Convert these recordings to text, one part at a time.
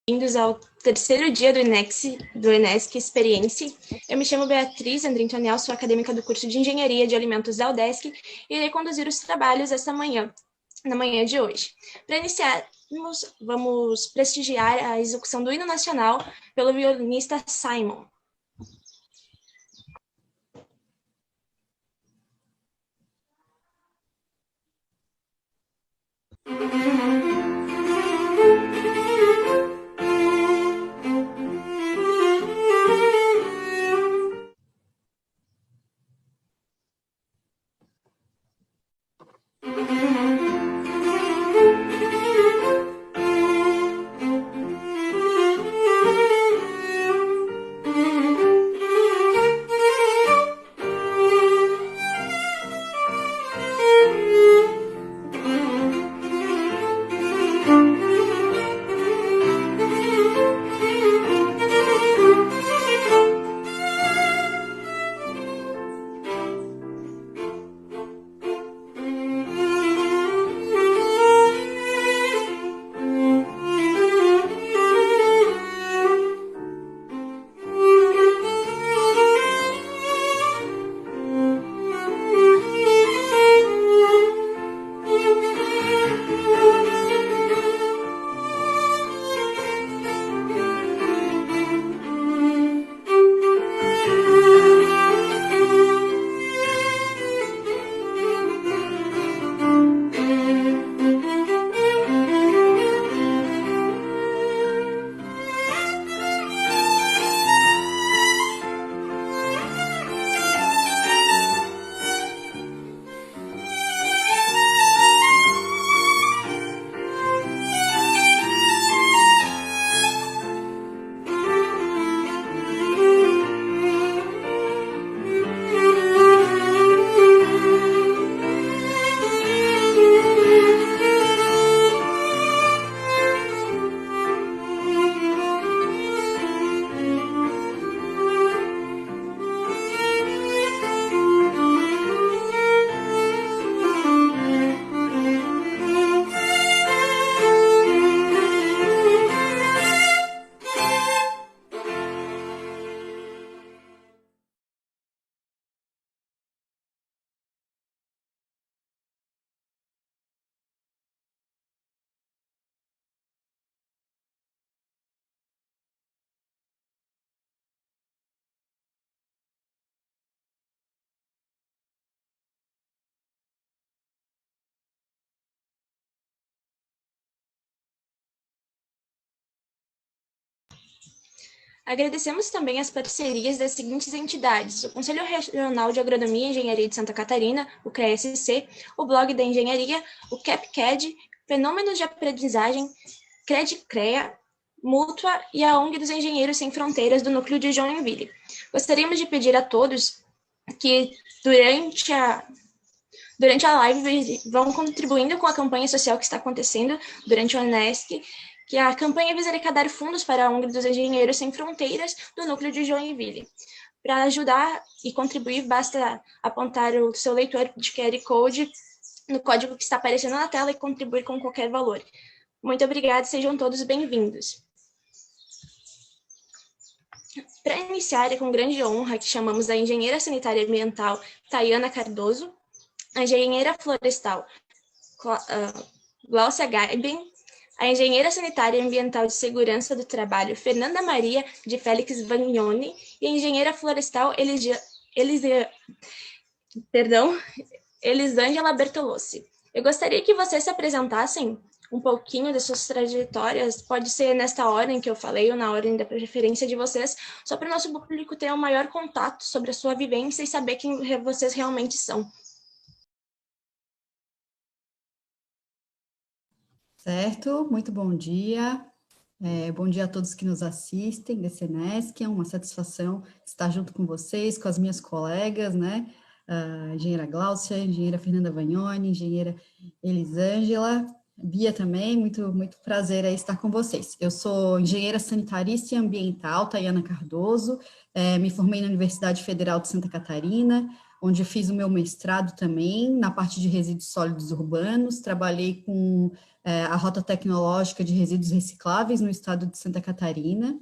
Bem-vindos ao terceiro dia do Enesc Experiência. Eu me chamo Beatriz Andrintoniel, sou acadêmica do curso de Engenharia de Alimentos da UDESC e irei conduzir os trabalhos na manhã de hoje. Para iniciarmos, vamos prestigiar a execução do hino nacional pelo violinista Simon. Agradecemos também as parcerias das seguintes entidades: o Conselho Regional de Agronomia e Engenharia de Santa Catarina, o CREA-SC, o Blog da Engenharia, o CapCAD, Fenômenos de Aprendizagem, CRED-CREA, Mútua e a ONG dos Engenheiros Sem Fronteiras do Núcleo de Joinville. Gostaríamos de pedir a todos que, durante a live, vão contribuindo com a campanha social que está acontecendo durante o Enesc, que a campanha visa arrecadar fundos para a ONG dos Engenheiros Sem Fronteiras do Núcleo de Joinville. Para ajudar e contribuir, basta apontar o seu leitor de QR Code no código que está aparecendo na tela e contribuir com qualquer valor. Muito obrigada, sejam todos bem-vindos. Para iniciar, é com grande honra que chamamos a engenheira sanitária ambiental Tayana Cardoso, a engenheira florestal Glaucia Gaiben, a engenheira sanitária e ambiental de segurança do trabalho Fernanda Maria de Félix Vagnoni e a engenheira florestal Elisângela Bertolossi. Eu gostaria que vocês se apresentassem um pouquinho das suas trajetórias, pode ser nesta ordem que eu falei ou na ordem da preferência de vocês, só para o nosso público ter um maior contato sobre a sua vivência e saber quem vocês realmente são. Certo, muito bom dia. Bom dia a todos que nos assistem desse Enesc. É uma satisfação estar junto com vocês, com as minhas colegas, né? A engenheira Gláucia, a engenheira Fernanda Vagnoni, a engenheira Elisângela, Bia também, muito prazer aí estar com vocês. Eu sou engenheira sanitarista e ambiental, Tayana Cardoso, me formei na Universidade Federal de Santa Catarina, onde fiz o meu mestrado também, na parte de resíduos sólidos urbanos, trabalhei com a Rota Tecnológica de Resíduos Recicláveis no estado de Santa Catarina,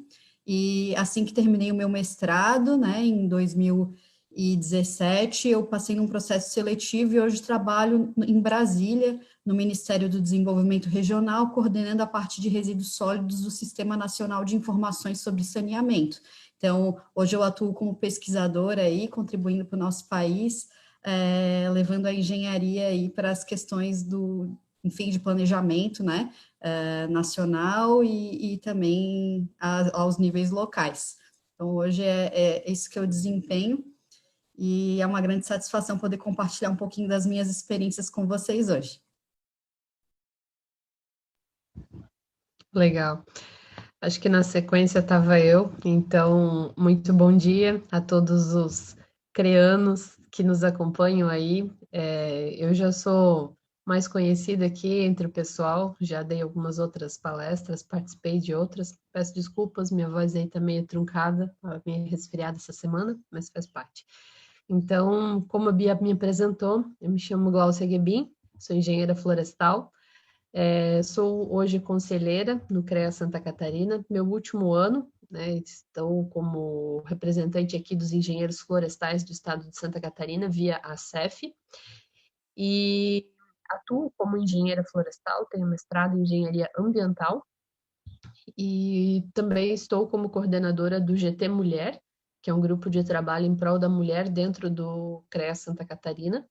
e assim que terminei o meu mestrado, né, em 2017, eu passei num processo seletivo e hoje trabalho em Brasília, no Ministério do Desenvolvimento Regional, coordenando a parte de resíduos sólidos do Sistema Nacional de Informações sobre Saneamento. Então, hoje eu atuo como pesquisadora aí, contribuindo para o nosso país, levando a engenharia aí para as questões do, enfim, de planejamento, né, nacional e também aos níveis locais. Então, hoje é isso que eu desempenho e é uma grande satisfação poder compartilhar um pouquinho das minhas experiências com vocês hoje. Legal. Acho que na sequência estava eu, então, muito bom dia a todos os creanos que nos acompanham aí. Eu já sou mais conhecida aqui entre o pessoal, já dei algumas outras palestras, participei de outras. Peço desculpas, minha voz aí está meio truncada, meio resfriada essa semana, mas faz parte. Então, como a Bia me apresentou, eu me chamo Glaucia Guebin, sou engenheira florestal. Sou hoje conselheira no CREA Santa Catarina, meu último ano, né, estou como representante aqui dos engenheiros florestais do estado de Santa Catarina, via ACEF, e atuo como engenheira florestal, tenho mestrado em engenharia ambiental, e também estou como coordenadora do GT Mulher, que é um grupo de trabalho em prol da mulher dentro do CREA Santa Catarina.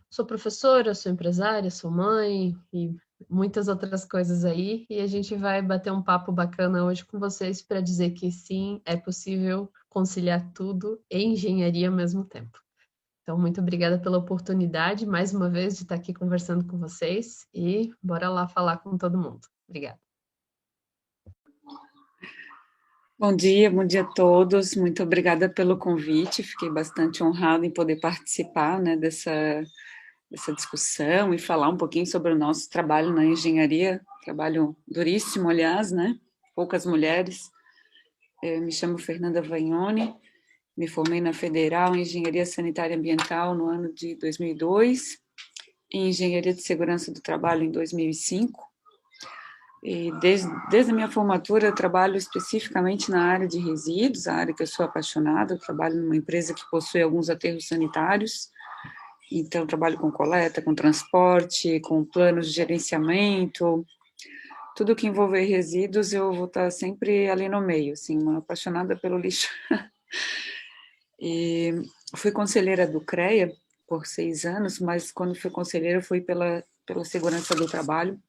Sou professora, sou empresária, sou mãe e muitas outras coisas aí. E a gente vai bater um papo bacana hoje com vocês para dizer que sim, é possível conciliar tudo e engenharia ao mesmo tempo. Então, muito obrigada pela oportunidade, mais uma vez, de estar aqui conversando com vocês e bora lá falar com todo mundo. Obrigada. Bom dia a todos. Muito obrigada pelo convite. Fiquei bastante honrada em poder participar, né, dessa discussão e falar um pouquinho sobre o nosso trabalho na engenharia. Trabalho duríssimo, aliás, né? Poucas mulheres. Eu me chamo Fernanda Vagnoni, me formei na Federal em Engenharia Sanitária e Ambiental no ano de 2002, em Engenharia de Segurança do Trabalho em 2005. E desde a minha formatura eu trabalho especificamente na área de resíduos, a área que eu sou apaixonada. Eu trabalho numa empresa que possui alguns aterros sanitários, então trabalho com coleta, com transporte, com planos de gerenciamento, tudo que envolver resíduos eu vou estar sempre ali no meio, assim, uma apaixonada pelo lixo. E fui conselheira do CREA por 6 anos, mas quando fui conselheira fui pela segurança do trabalho.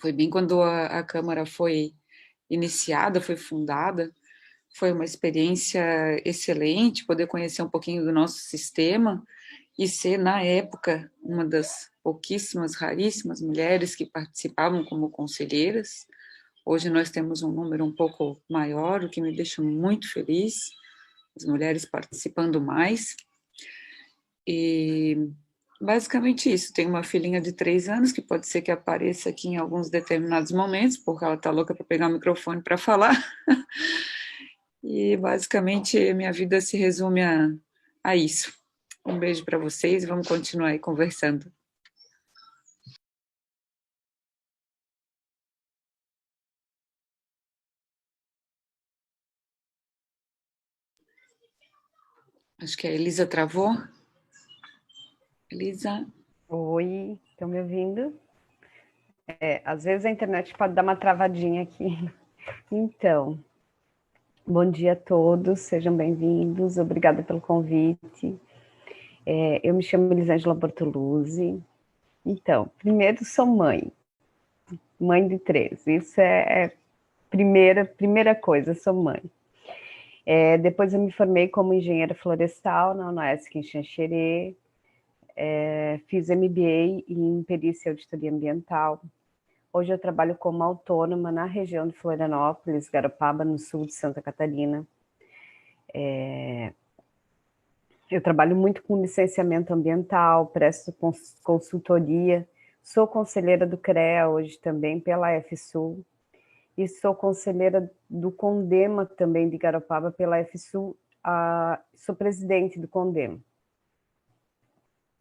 Foi bem quando a Câmara foi iniciada, foi fundada. Foi uma experiência excelente poder conhecer um pouquinho do nosso sistema e ser, na época, uma das pouquíssimas, raríssimas mulheres que participavam como conselheiras. Hoje nós temos um número um pouco maior, o que me deixa muito feliz, as mulheres participando mais. E basicamente isso. Tenho uma filhinha de 3 anos que pode ser que apareça aqui em alguns determinados momentos, porque ela está louca para pegar o microfone para falar. E basicamente minha vida se resume a isso. Um beijo para vocês e vamos continuar aí conversando. Acho que a Elisa travou. Elisa? Oi, estão me ouvindo? Às vezes a internet pode dar uma travadinha aqui. Então, bom dia a todos, sejam bem-vindos, obrigada pelo convite. Eu me chamo Elisângela Bortoluzzi. Então, primeiro sou mãe de 3, isso é primeira coisa, sou mãe. Depois eu me formei como engenheira florestal na UNESC em Xanxerê, fiz MBA em perícia e auditoria ambiental. Hoje eu trabalho como autônoma na região de Florianópolis, Garopaba, no sul de Santa Catarina. Eu trabalho muito com licenciamento ambiental, presto consultoria, sou conselheira do CREA hoje também pela FSUL, e sou conselheira do CONDEMA também de Garopaba pela FSUL, sou presidente do CONDEMA.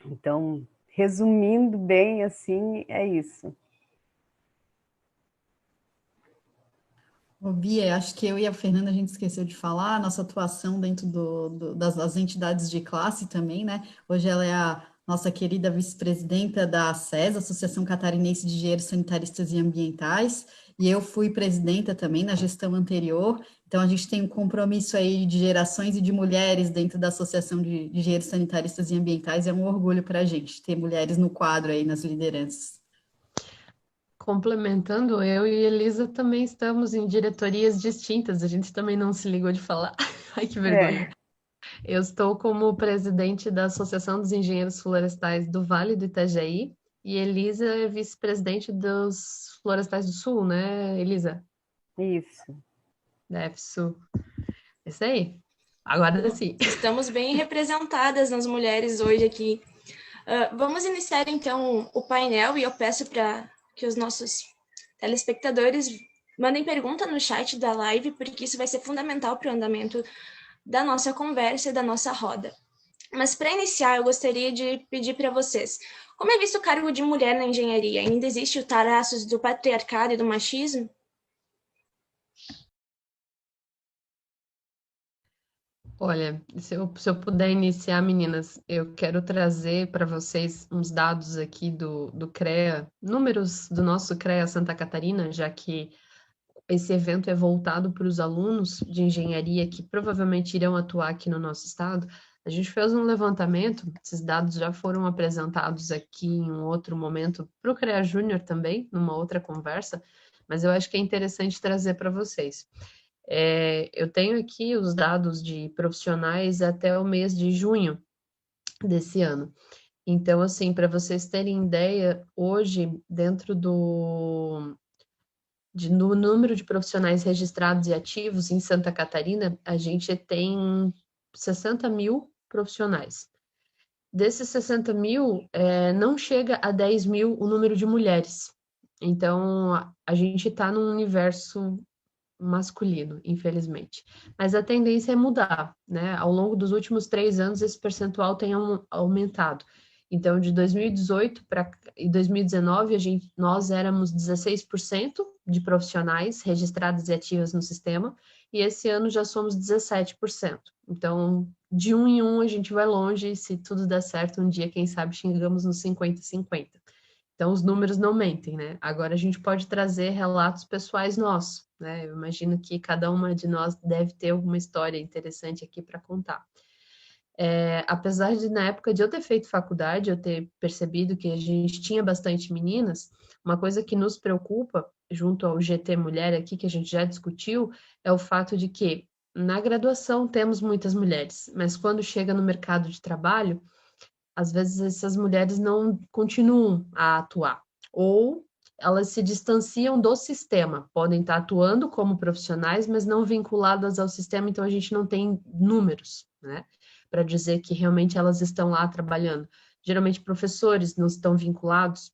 Então, resumindo bem, assim, é isso. Ô, Bia, acho que eu e a Fernanda, a gente esqueceu de falar, a nossa atuação dentro das entidades de classe também, né? Hoje ela é a nossa querida vice-presidenta da ACES, Associação Catarinense de Engenheiros Sanitaristas e Ambientais, e eu fui presidenta também na gestão anterior, então a gente tem um compromisso aí de gerações e de mulheres dentro da Associação de Engenheiros Sanitaristas e Ambientais, é um orgulho para a gente ter mulheres no quadro aí nas lideranças. Complementando, eu e Elisa também estamos em diretorias distintas, a gente também não se ligou de falar. Ai, que vergonha. É, Eu estou como presidente da Associação dos Engenheiros Florestais do Vale do Itajaí e Elisa é vice-presidente dos Florestais do Sul, né, Elisa? isso. Da FSU. É isso aí. Agora sim. Estamos bem representadas nas mulheres hoje aqui. Vamos iniciar então o painel e eu peço para que os nossos telespectadores mandem pergunta no chat da live, porque isso vai ser fundamental para o andamento da nossa conversa e da nossa roda. Mas para iniciar, eu gostaria de pedir para vocês, como é visto o cargo de mulher na engenharia? Ainda existe o traços do patriarcado e do machismo? Olha, se eu puder iniciar, meninas, eu quero trazer para vocês uns dados aqui do CREA, números do nosso CREA Santa Catarina, já que esse evento é voltado para os alunos de engenharia que provavelmente irão atuar aqui no nosso estado. A gente fez um levantamento, esses dados já foram apresentados aqui em um outro momento para o CREA Júnior também, numa outra conversa, mas eu acho que é interessante trazer para vocês. Eu tenho aqui os dados de profissionais até o mês de junho desse ano. Então, assim, para vocês terem ideia, hoje, dentro no número de profissionais registrados e ativos em Santa Catarina, a gente tem 60 mil profissionais. Desses 60 mil, não chega a 10 mil o número de mulheres. Então, a gente está num universo masculino, infelizmente. Mas a tendência é mudar, né? Ao longo dos últimos 3 anos, esse percentual tem aumentado. Então, de 2018 para 2019, nós éramos 16% de profissionais registrados e ativas no sistema, e esse ano já somos 17%. Então, de um em um, a gente vai longe, e se tudo der certo, um dia, quem sabe, chegamos nos 50-50. Então, os números não mentem, né? Agora, a gente pode trazer relatos pessoais nossos, né? Eu imagino que cada uma de nós deve ter alguma história interessante aqui para contar. Apesar de, na época de eu ter feito faculdade, eu ter percebido que a gente tinha bastante meninas, uma coisa que nos preocupa, junto ao GT Mulher aqui, que a gente já discutiu, é o fato de que na graduação temos muitas mulheres, mas quando chega no mercado de trabalho, às vezes essas mulheres não continuam a atuar, ou elas se distanciam do sistema, podem estar atuando como profissionais, mas não vinculadas ao sistema, então a gente não tem números, né, para dizer que realmente elas estão lá trabalhando. Geralmente professores não estão vinculados,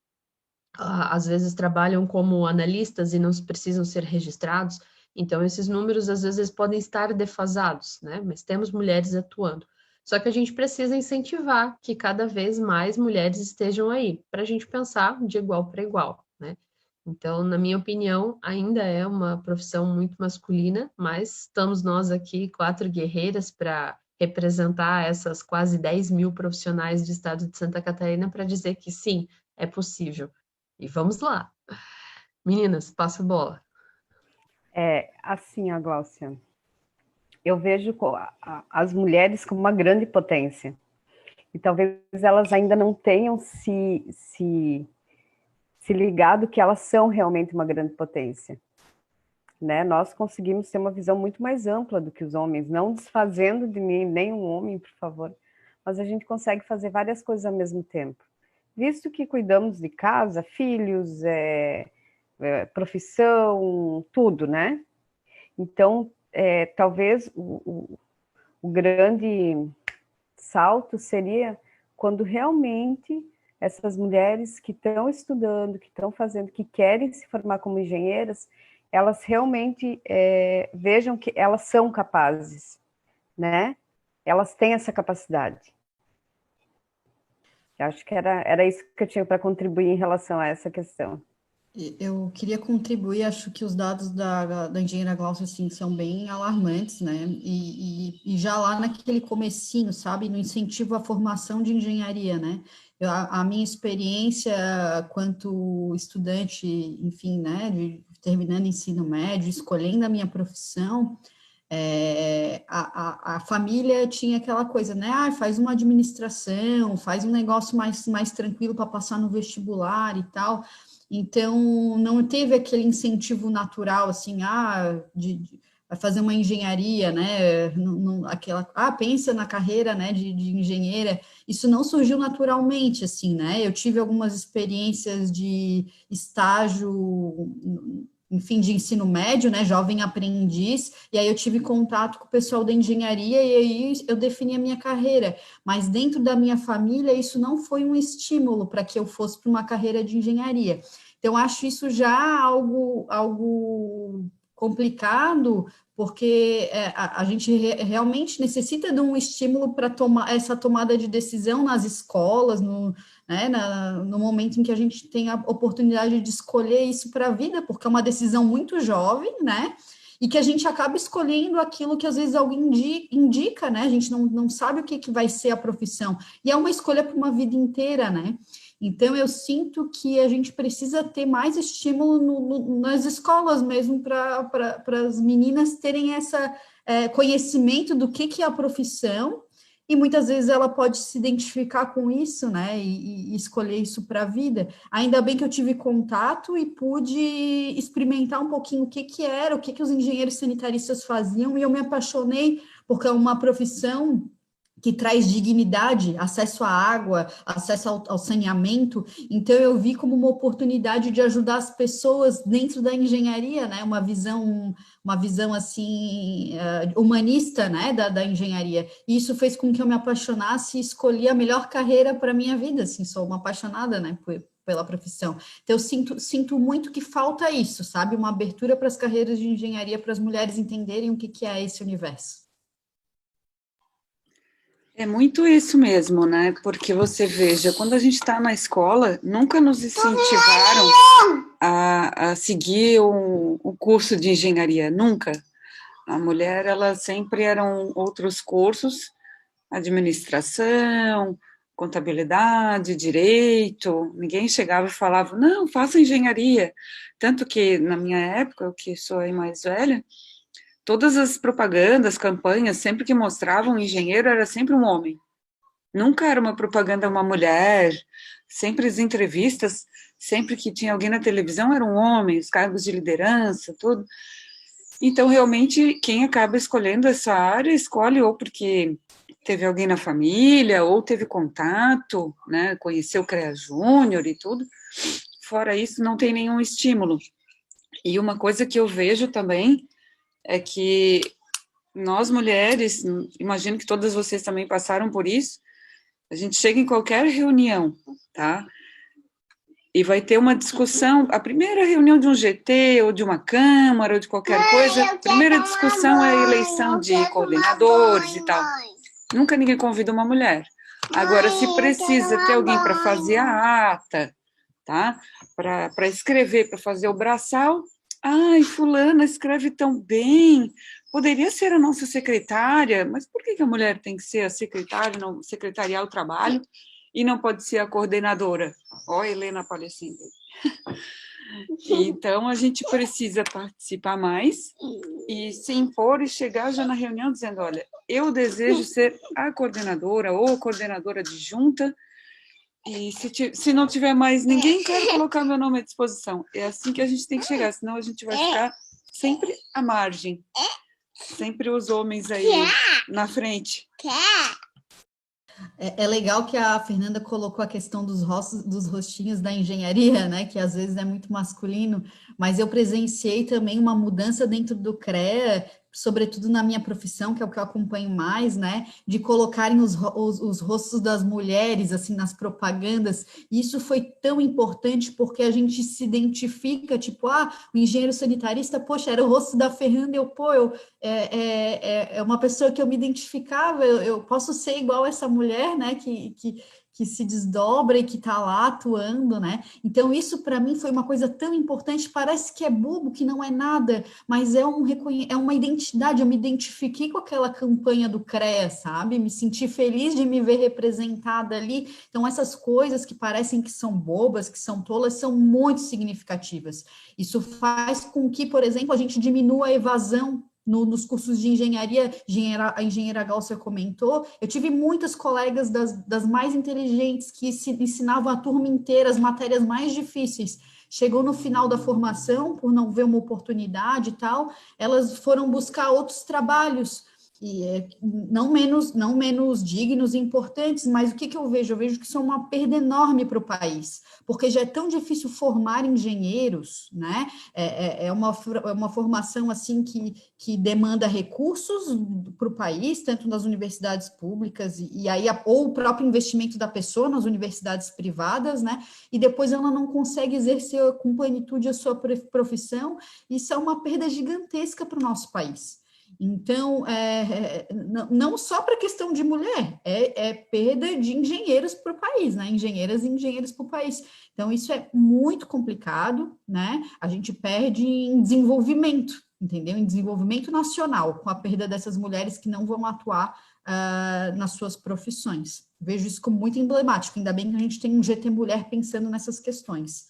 às vezes trabalham como analistas e não precisam ser registrados, então esses números às vezes podem estar defasados, né, mas temos mulheres atuando. Só que a gente precisa incentivar que cada vez mais mulheres estejam aí, para a gente pensar de igual para igual, né? Então, na minha opinião, ainda é uma profissão muito masculina, mas estamos nós aqui, 4 guerreiras, para representar essas quase 10 mil profissionais do estado de Santa Catarina para dizer que sim, é possível. E vamos lá. Meninas, passa a bola. Assim, a Gláucia, eu vejo as mulheres como uma grande potência. E talvez elas ainda não tenham se ligado que elas são realmente uma grande potência. Né? Nós conseguimos ter uma visão muito mais ampla do que os homens, não desfazendo de nenhum homem, por favor, mas a gente consegue fazer várias coisas ao mesmo tempo. Visto que cuidamos de casa, filhos, profissão, tudo, né? Então, talvez o grande salto seria quando realmente essas mulheres que estão estudando, que estão fazendo, que querem se formar como engenheiras, elas realmente vejam que elas são capazes, né? Elas têm essa capacidade. Eu acho que era isso que eu tinha para contribuir em relação a essa questão. Eu queria contribuir, acho que os dados da engenheira Glaucia, assim, são bem alarmantes, né? E já lá naquele comecinho, sabe, no incentivo à formação de engenharia, né? A minha experiência quanto estudante, enfim, né, terminando ensino médio, escolhendo a minha profissão, a família tinha aquela coisa, né? Ah, faz uma administração, faz um negócio mais tranquilo para passar no vestibular e tal. Então, não teve aquele incentivo natural, assim, de fazer uma engenharia, né? Pensa na carreira, né, de engenheira. Isso não surgiu naturalmente, assim, né? Eu tive algumas experiências de estágio, enfim, de ensino médio, né, jovem aprendiz, e aí eu tive contato com o pessoal da engenharia e aí eu defini a minha carreira, mas dentro da minha família isso não foi um estímulo para que eu fosse para uma carreira de engenharia. Então, acho isso já algo complicado, porque a gente realmente necessita de um estímulo para tomar essa tomada de decisão nas escolas, né, no momento em que a gente tem a oportunidade de escolher isso para a vida, porque é uma decisão muito jovem, né? E que a gente acaba escolhendo aquilo que às vezes alguém indica, né? A gente não sabe o que vai ser a profissão. E é uma escolha para uma vida inteira, né? Então, eu sinto que a gente precisa ter mais estímulo nas escolas mesmo para as meninas terem esse conhecimento do que é a profissão, e muitas vezes ela pode se identificar com isso, né, e escolher isso para a vida. Ainda bem que eu tive contato e pude experimentar um pouquinho o que era, o que os engenheiros sanitaristas faziam, e eu me apaixonei, porque é uma profissão que traz dignidade, acesso à água, acesso ao saneamento. Então eu vi como uma oportunidade de ajudar as pessoas dentro da engenharia, né? Uma visão assim humanista, né? Da engenharia. E isso fez com que eu me apaixonasse e escolhi a melhor carreira para minha vida. Assim, sou uma apaixonada, né? Pela profissão. Então eu sinto muito que falta isso, sabe? Uma abertura para as carreiras de engenharia para as mulheres entenderem o que é esse universo. É muito isso mesmo, né? Porque você veja, quando a gente está na escola, nunca nos incentivaram a seguir o curso de engenharia, nunca. A mulher, ela sempre eram outros cursos, administração, contabilidade, direito, ninguém chegava e falava, não, faça engenharia. Tanto que, na minha época, eu que sou aí mais velha, todas as propagandas, campanhas, sempre que mostravam um engenheiro, era sempre um homem. Nunca era uma propaganda uma mulher. Sempre as entrevistas, sempre que tinha alguém na televisão, era um homem, os cargos de liderança, tudo. Então, realmente, quem acaba escolhendo essa área, escolhe ou porque teve alguém na família, ou teve contato, né, conheceu o CREA Júnior e tudo. Fora isso, não tem nenhum estímulo. E uma coisa que eu vejo também é que nós mulheres, imagino que todas vocês também passaram por isso, a gente chega em qualquer reunião, tá? E vai ter uma discussão, a primeira reunião de um GT, ou de uma Câmara, ou de qualquer coisa, a primeira discussão é a eleição de coordenadores e tal. Nunca ninguém convida uma mulher. Agora, se precisa ter alguém para fazer a ata, tá? Para escrever, para fazer o braçal, ai, fulana escreve tão bem, poderia ser a nossa secretária, mas por que a mulher tem que ser a secretária, não secretariar o trabalho, e não pode ser a coordenadora? Ó, Helena aparecendo. Então, a gente precisa participar mais e se impor e chegar já na reunião dizendo, olha, eu desejo ser a coordenadora ou a coordenadora adjunta, e se não tiver mais ninguém, quero colocar meu nome à disposição. É assim que a gente tem que chegar, senão a gente vai ficar sempre à margem. Sempre os homens aí na frente. É legal que a Fernanda colocou a questão dos rostinhos da engenharia, né, que às vezes é muito masculino, mas eu presenciei também uma mudança dentro do CREA, sobretudo na minha profissão, que é o que eu acompanho mais, né, de colocarem os rostos das mulheres, assim, nas propagandas. E isso foi tão importante porque a gente se identifica, tipo, o engenheiro sanitarista, poxa, era o rosto da Fernanda, é uma pessoa que eu me identificava, eu posso ser igual essa mulher, né, que que se desdobra e que está lá atuando, né? Então, isso para mim foi uma coisa tão importante, parece que é bobo, que não é nada, mas é uma identidade, eu me identifiquei com aquela campanha do CREA, sabe? Me senti feliz de me ver representada ali. Então, essas coisas que parecem que são bobas, que são tolas, são muito significativas. Isso faz com que, por exemplo, a gente diminua a evasão nos cursos de engenharia. A engenheira Gálcia comentou, eu tive muitas colegas das mais inteligentes que ensinavam a turma inteira as matérias mais difíceis. Chegou no final da formação, por não ver uma oportunidade e tal, elas foram buscar outros trabalhos, e não menos dignos e importantes, mas o que eu vejo? Eu vejo que isso é uma perda enorme para o país, porque já é tão difícil formar engenheiros, né? É uma formação assim que demanda recursos para o país, tanto nas universidades públicas, e aí ou o próprio investimento da pessoa nas universidades privadas, né? E depois ela não consegue exercer com plenitude a sua profissão. Isso é uma perda gigantesca para o nosso país. Então, não só para a questão de mulher, é perda de engenheiros para o país, né? Engenheiras e engenheiros para o país. Então, isso é muito complicado, né? A gente perde em desenvolvimento, entendeu? Em desenvolvimento nacional, com a perda dessas mulheres que não vão atuar nas suas profissões. Vejo isso como muito emblemático, ainda bem que a gente tem um GT Mulher pensando nessas questões.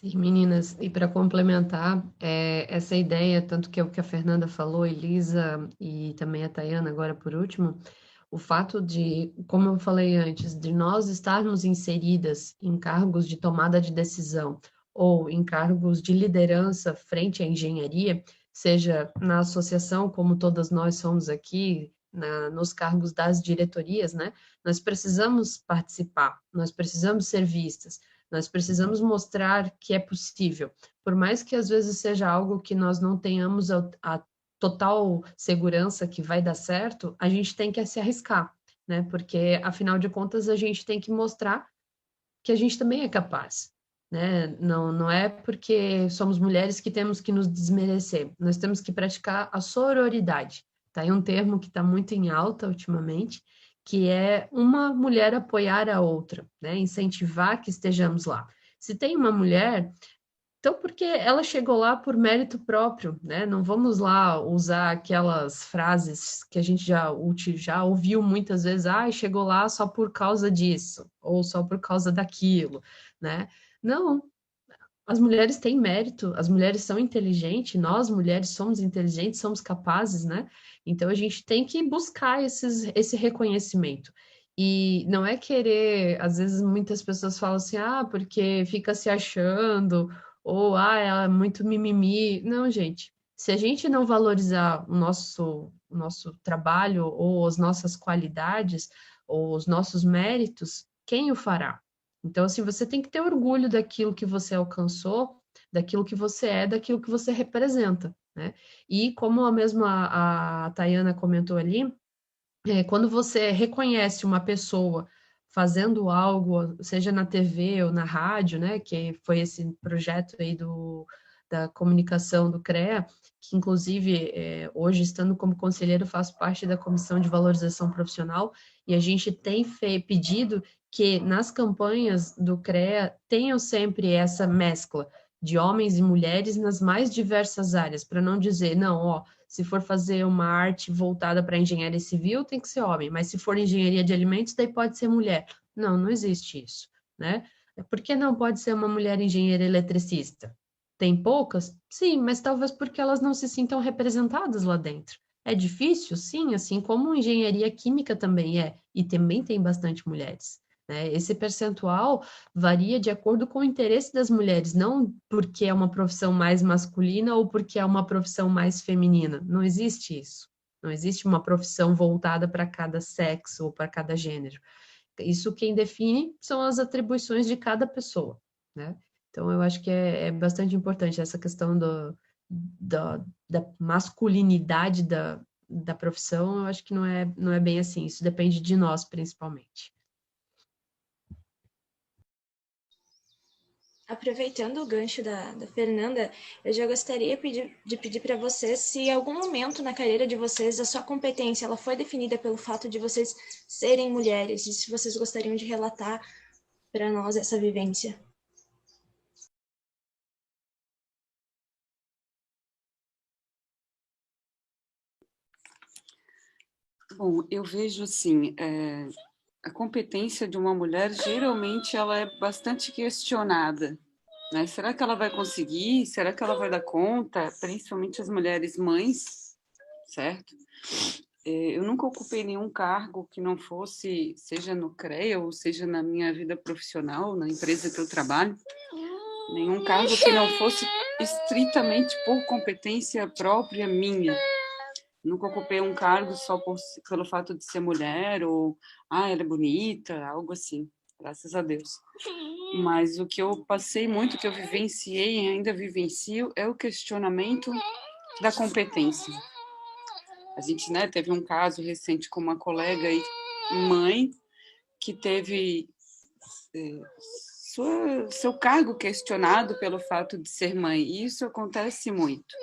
Sim, meninas, e para complementar essa ideia, tanto que é o que a Fernanda falou, Elisa e também a Tayana, agora por último, o fato de, como eu falei antes, de nós estarmos inseridas em cargos de tomada de decisão ou em cargos de liderança frente à engenharia, seja na associação, como todas nós somos aqui, nos cargos das diretorias, né? Nós precisamos participar, nós precisamos ser vistas, nós precisamos mostrar que é possível, por mais que às vezes seja algo que nós não tenhamos a total segurança que vai dar certo, a gente tem que se arriscar, né? Porque, afinal de contas, a gente tem que mostrar que a gente também é capaz, né? Não é porque somos mulheres que temos que nos desmerecer, nós temos que praticar a sororidade. Tá aí um termo que está muito em alta ultimamente, que é uma mulher apoiar a outra, né? Incentivar que estejamos lá. Se tem uma mulher, então porque ela chegou lá por mérito próprio, né? Não vamos lá usar aquelas frases que a gente já ouviu muitas vezes, chegou lá só por causa disso, ou só por causa daquilo, né? Não, as mulheres têm mérito, as mulheres são inteligentes, nós mulheres somos inteligentes, somos capazes, né? Então a gente tem que buscar esse reconhecimento. E não é querer, às vezes muitas pessoas falam assim, porque fica se achando, ou ela é muito mimimi. Não, gente, se a gente não valorizar o nosso trabalho, ou as nossas qualidades, ou os nossos méritos, quem o fará? Então, assim, você tem que ter orgulho daquilo que você alcançou, daquilo que você é, daquilo que você representa, né? E como a Tayana comentou ali, quando você reconhece uma pessoa fazendo algo, seja na TV ou na rádio, né, que foi esse projeto aí da comunicação do CREA, que inclusive hoje, estando como conselheiro, faço parte da Comissão de Valorização Profissional, e a gente tem pedido que nas campanhas do CREA tenham sempre essa mescla de homens e mulheres nas mais diversas áreas, para não dizer, não, se for fazer uma arte voltada para engenharia civil, tem que ser homem, mas se for engenharia de alimentos, daí pode ser mulher. Não, não existe isso, né? Por que não pode ser uma mulher engenheira eletricista? Tem poucas? Sim, mas talvez porque elas não se sintam representadas lá dentro. É difícil? Sim, assim como engenharia química também é, e também tem bastante mulheres. Né? Esse percentual varia de acordo com o interesse das mulheres, não porque é uma profissão mais masculina ou porque é uma profissão mais feminina. Não existe isso. Não existe uma profissão voltada para cada sexo ou para cada gênero. Isso quem define são as atribuições de cada pessoa, né? Então, eu acho que é bastante importante essa questão da masculinidade da profissão. Eu acho que não é bem assim. Isso depende de nós, principalmente. Aproveitando o gancho da Fernanda, eu já gostaria de pedir para vocês se em algum momento na carreira de vocês a sua competência ela foi definida pelo fato de vocês serem mulheres, e se vocês gostariam de relatar para nós essa vivência. Bom, eu vejo assim, a competência de uma mulher, geralmente, ela é bastante questionada, né? Será que ela vai conseguir? Será que ela vai dar conta? Principalmente as mulheres mães, certo? Eu nunca ocupei nenhum cargo que não fosse, seja no CREA ou seja na minha vida profissional, na empresa que eu trabalho, nenhum cargo que não fosse estritamente por competência própria minha. Nunca ocupei um cargo só pelo fato de ser mulher ou, ela é bonita, algo assim, graças a Deus. Mas o que eu passei muito, que eu vivenciei e ainda vivencio, é o questionamento da competência. A gente, né, teve um caso recente com uma colega e mãe que teve seu cargo questionado pelo fato de ser mãe. E isso acontece muito.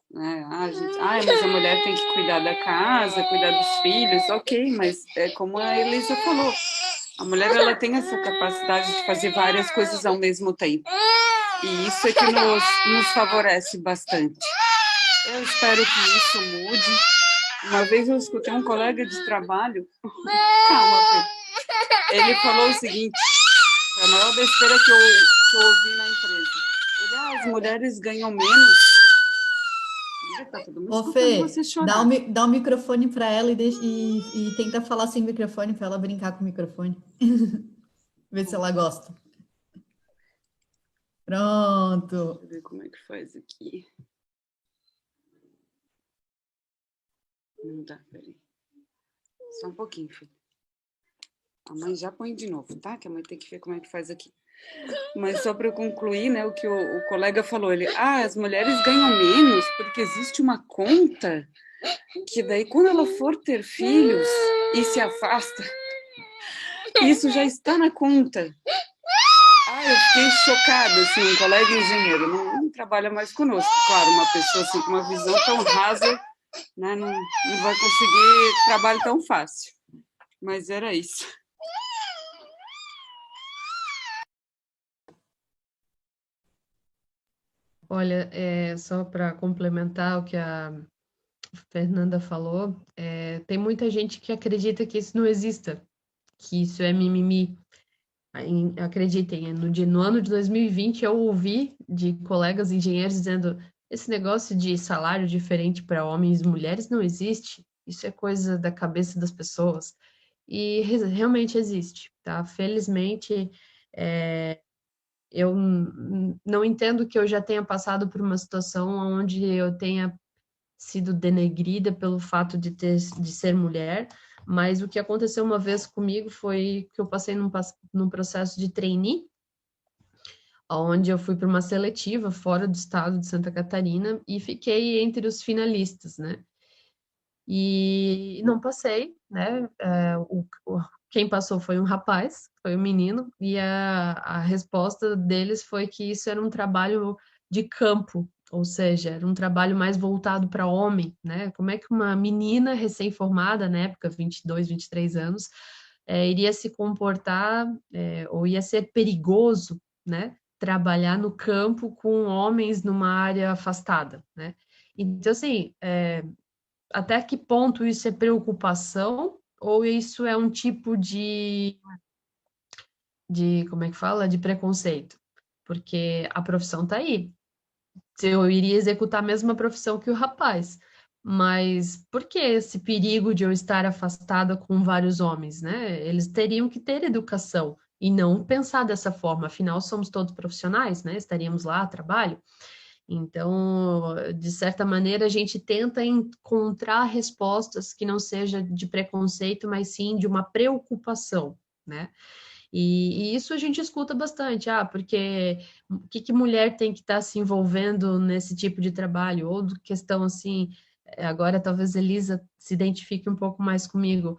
Né? Mas a mulher tem que cuidar da casa, cuidar dos filhos, ok, mas é como a Elisa falou, a mulher ela tem essa capacidade de fazer várias coisas ao mesmo tempo. E isso é que nos favorece bastante. Eu espero que isso mude. Uma vez eu escutei um colega de trabalho, calma, Pedro. Ele falou o seguinte, a maior besteira que eu ouvi na empresa. As mulheres ganham menos. Tá todo mundo Ô, escutando Fê, você chorar. dá o microfone para ela e tenta falar sem microfone para ela brincar com o microfone. Ver se ela gosta. Pronto. Deixa eu ver como é que faz aqui. Não dá, peraí. Só um pouquinho, filho. A mãe já põe de novo, tá? Que a mãe tem que ver como é que faz aqui. Mas só para eu concluir, né, o que o colega falou, as mulheres ganham menos porque existe uma conta que daí quando ela for ter filhos e se afasta, isso já está na conta. Eu fiquei chocada, assim, um colega engenheiro, não trabalha mais conosco, claro, uma pessoa assim com uma visão tão rasa, né, não vai conseguir trabalho tão fácil, mas era isso. Olha, só para complementar o que a Fernanda falou, tem muita gente que acredita que isso não exista, que isso é mimimi. Acreditem, no ano de 2020 eu ouvi de colegas engenheiros dizendo esse negócio de salário diferente para homens e mulheres não existe, isso é coisa da cabeça das pessoas. E realmente existe, tá? Felizmente, eu não entendo que eu já tenha passado por uma situação onde eu tenha sido denegrida pelo fato de ser mulher, mas o que aconteceu uma vez comigo foi que eu passei num processo de trainee, onde eu fui para uma seletiva fora do estado de Santa Catarina e fiquei entre os finalistas, né? E não passei, né? Quem passou foi um rapaz, foi um menino, e a resposta deles foi que isso era um trabalho de campo, ou seja, era um trabalho mais voltado para homem, né? Como é que uma menina recém-formada, na época, 22, 23 anos, iria se comportar, ou ia ser perigoso, né? Trabalhar no campo com homens numa área afastada, né? Então, assim, até que ponto isso é preocupação ou isso é um tipo como é que fala? De preconceito? Porque a profissão tá aí. Eu iria executar a mesma profissão que o rapaz. Mas por que esse perigo de eu estar afastada com vários homens, né? Eles teriam que ter educação e não pensar dessa forma. Afinal, somos todos profissionais, né? Estaríamos lá a trabalho. Então, de certa maneira, a gente tenta encontrar respostas que não seja de preconceito, mas sim de uma preocupação, né? E isso a gente escuta bastante, porque o que mulher tem que estar se envolvendo nesse tipo de trabalho? Ou questão assim, agora talvez Elisa se identifique um pouco mais comigo.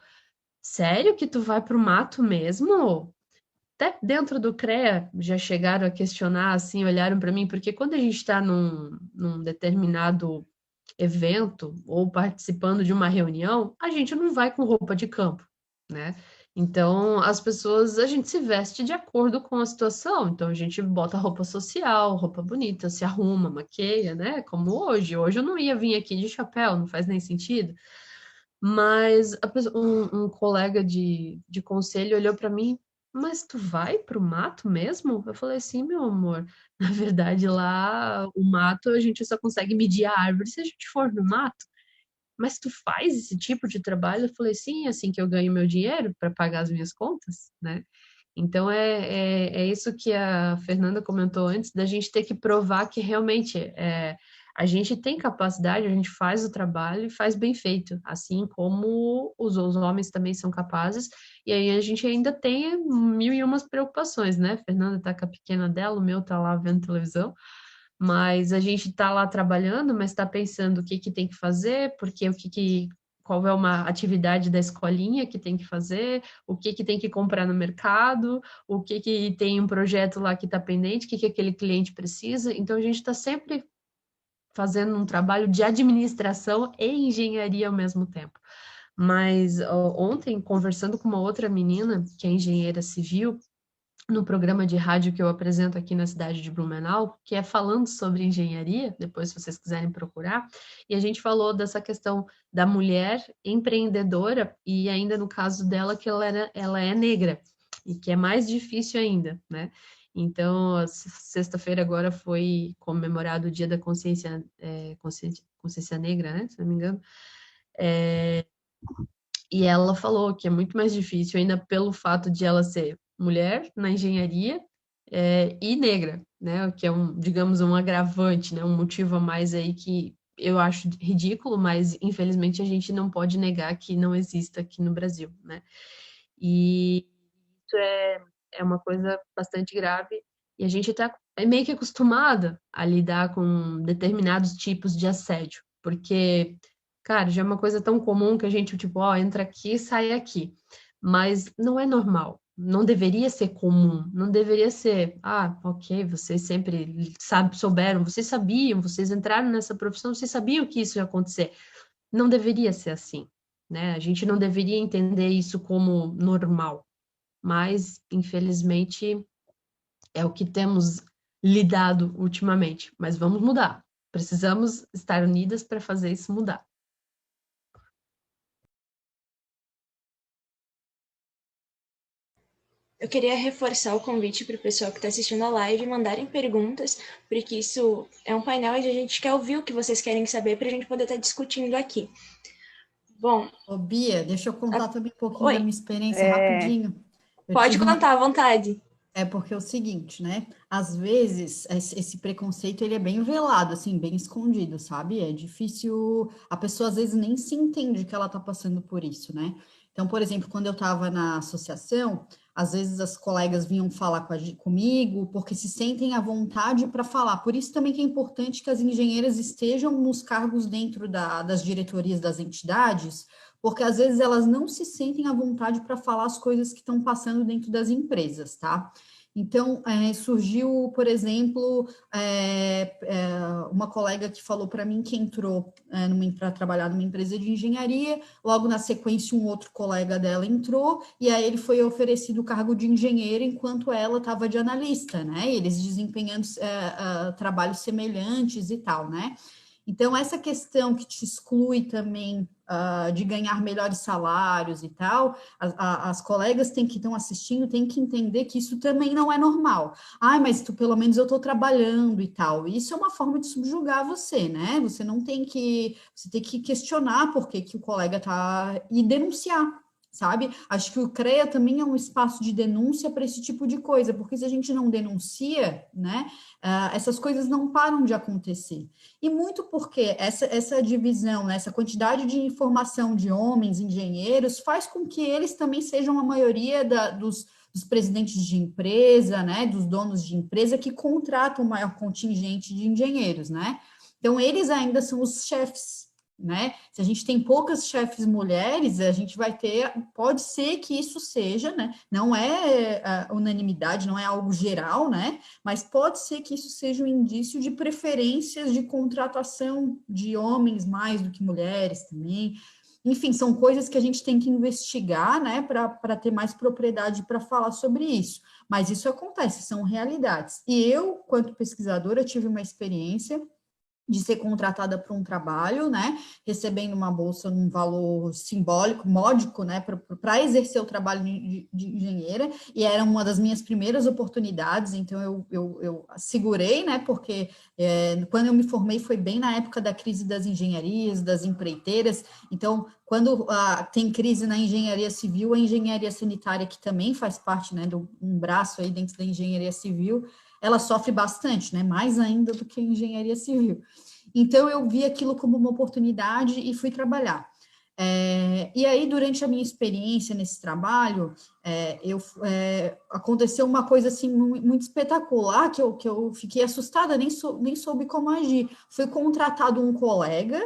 Sério que tu vai para o mato mesmo? até dentro do CREA já chegaram a questionar, assim, olharam para mim, porque quando a gente está num determinado evento ou participando de uma reunião, a gente não vai com roupa de campo, né? Então, as pessoas, a gente se veste de acordo com a situação. Então, a gente bota roupa social, roupa bonita, se arruma, maqueia, né? Como hoje. Hoje eu não ia vir aqui de chapéu, não faz nem sentido. Mas um colega de conselho olhou para mim, mas tu vai pro mato mesmo? Eu falei assim, meu amor, na verdade lá o mato a gente só consegue medir a árvore se a gente for no mato. Mas tu faz esse tipo de trabalho? Eu falei, sim, é assim que eu ganho meu dinheiro para pagar as minhas contas, né? Então é isso que a Fernanda comentou antes, da gente ter que provar que realmente a gente tem capacidade, a gente faz o trabalho e faz bem feito, assim como os homens também são capazes, e aí a gente ainda tem mil e umas preocupações, né? A Fernanda tá com a pequena dela, o meu tá lá vendo televisão, mas a gente está lá trabalhando, mas está pensando o que que tem que fazer, porque qual é uma atividade da escolinha que tem que fazer, o que que tem que comprar no mercado, o que que tem um projeto lá que está pendente, o que que aquele cliente precisa. Então a gente está sempre fazendo um trabalho de administração e engenharia ao mesmo tempo. Mas ontem, conversando com uma outra menina, que é engenheira civil, no programa de rádio que eu apresento aqui na cidade de Blumenau, que é falando sobre engenharia, depois se vocês quiserem procurar, e a gente falou dessa questão da mulher empreendedora, e ainda no caso dela que ela é negra, e que é mais difícil ainda, né? Então, sexta-feira agora foi comemorado o Dia da Consciência Negra, né? Se não me engano. E ela falou que é muito mais difícil ainda pelo fato de ela ser mulher na engenharia e negra, né? Que é digamos, um agravante, né? Um motivo a mais aí que eu acho ridículo, mas infelizmente a gente não pode negar que não exista aqui no Brasil, né? E isso é uma coisa bastante grave e a gente está meio que acostumada a lidar com determinados tipos de assédio, porque, cara, já é uma coisa tão comum que a gente, tipo, ó, entra aqui, sai aqui. Mas não é normal, não deveria ser comum, não deveria ser, ok, vocês sempre souberam, vocês sabiam, vocês entraram nessa profissão, vocês sabiam que isso ia acontecer. Não deveria ser assim, né? A gente não deveria entender isso como normal, mas infelizmente é o que temos lidado ultimamente. Mas vamos mudar. Precisamos estar unidas para fazer isso mudar. Eu queria reforçar o convite para o pessoal que está assistindo a live mandarem perguntas, porque isso é um painel e a gente quer ouvir o que vocês querem saber para a gente poder estar discutindo aqui. Bom. Ô, Bia, deixa eu contar também um pouquinho da minha experiência rapidinho. Pode contar à vontade. É porque é o seguinte, né? Às vezes, esse preconceito, ele é bem velado, assim, bem escondido, sabe? É difícil, a pessoa às vezes nem se entende que ela tá passando por isso, né? Então, por exemplo, quando eu estava na associação, às vezes as colegas vinham falar comigo porque se sentem à vontade para falar. Por isso também que é importante que as engenheiras estejam nos cargos dentro das diretorias das entidades, porque às vezes elas não se sentem à vontade para falar as coisas que estão passando dentro das empresas, tá? Então, surgiu, por exemplo, uma colega que falou para mim que entrou para trabalhar numa empresa de engenharia, logo na sequência um outro colega dela entrou, e aí ele foi oferecido o cargo de engenheiro enquanto ela estava de analista, né? Eles desempenhando trabalhos semelhantes e tal, né? Então, essa questão que te exclui também de ganhar melhores salários e tal, as colegas que estão assistindo têm que entender que isso também não é normal. Mas pelo menos eu estou trabalhando e tal. Isso é uma forma de subjugar você, né? Você tem que questionar por que o colega está e denunciar. Sabe? Acho que o CREA também é um espaço de denúncia para esse tipo de coisa, porque se a gente não denuncia, né, essas coisas não param de acontecer. E muito porque essa divisão, né, essa quantidade de informação de homens engenheiros faz com que eles também sejam a maioria dos presidentes de empresa, né, dos donos de empresa que contratam o maior contingente de engenheiros, né? Então, eles ainda são os chefes, né? Se a gente tem poucas chefes mulheres, a gente vai ter, pode ser que isso seja, né? Não é unanimidade, não é algo geral, né? Mas pode ser que isso seja um indício de preferências de contratação de homens mais do que mulheres também. Enfim, são coisas que a gente tem que investigar, né, para ter mais propriedade para falar sobre isso. Mas isso acontece, são realidades. E eu, quanto pesquisadora, tive uma experiência de ser contratada para um trabalho, né, recebendo uma bolsa num valor simbólico, módico, né, para exercer o trabalho de engenheira, e era uma das minhas primeiras oportunidades, então eu segurei, né, porque quando eu me formei foi bem na época da crise das engenharias, das empreiteiras, então quando tem crise na engenharia civil, a engenharia sanitária, que também faz parte, né, de um braço aí dentro da engenharia civil, ela sofre bastante, né? Mais ainda do que a engenharia civil. Então, eu vi aquilo como uma oportunidade e fui trabalhar. E aí, durante a minha experiência nesse trabalho, aconteceu uma coisa assim muito espetacular, que eu fiquei assustada, nem soube como agir. Foi contratado um colega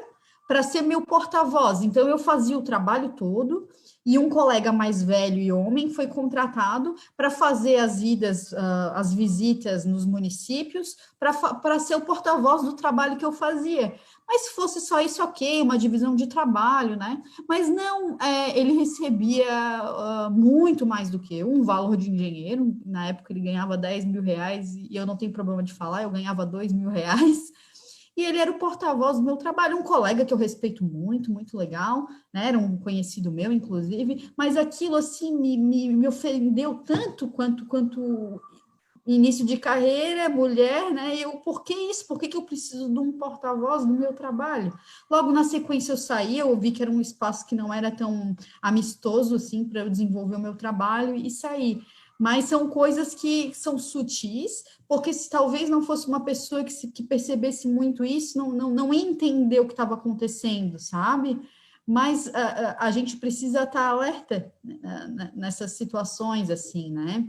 para ser meu porta-voz. Então, eu fazia o trabalho todo, e um colega mais velho e homem foi contratado para fazer as visitas nos municípios, para ser o porta-voz do trabalho que eu fazia. Mas se fosse só isso, ok, uma divisão de trabalho, né? Mas não, ele recebia muito mais do que eu, um valor de engenheiro. Na época ele ganhava 10 mil reais, e eu não tenho problema de falar, eu ganhava 2 mil reais. E ele era o porta-voz do meu trabalho, um colega que eu respeito muito, muito legal, né? Era um conhecido meu, inclusive, mas aquilo, assim, me ofendeu tanto quanto início de carreira, mulher, né? Por que isso? Por que eu preciso de um porta-voz do meu trabalho? Logo na sequência eu saí, eu vi que era um espaço que não era tão amistoso, assim, para eu desenvolver o meu trabalho, e saí. Mas são coisas que são sutis, porque se talvez não fosse uma pessoa que percebesse muito isso, não ia entender o que estava acontecendo, sabe? Mas a gente precisa estar alerta, né, nessas situações, assim, né?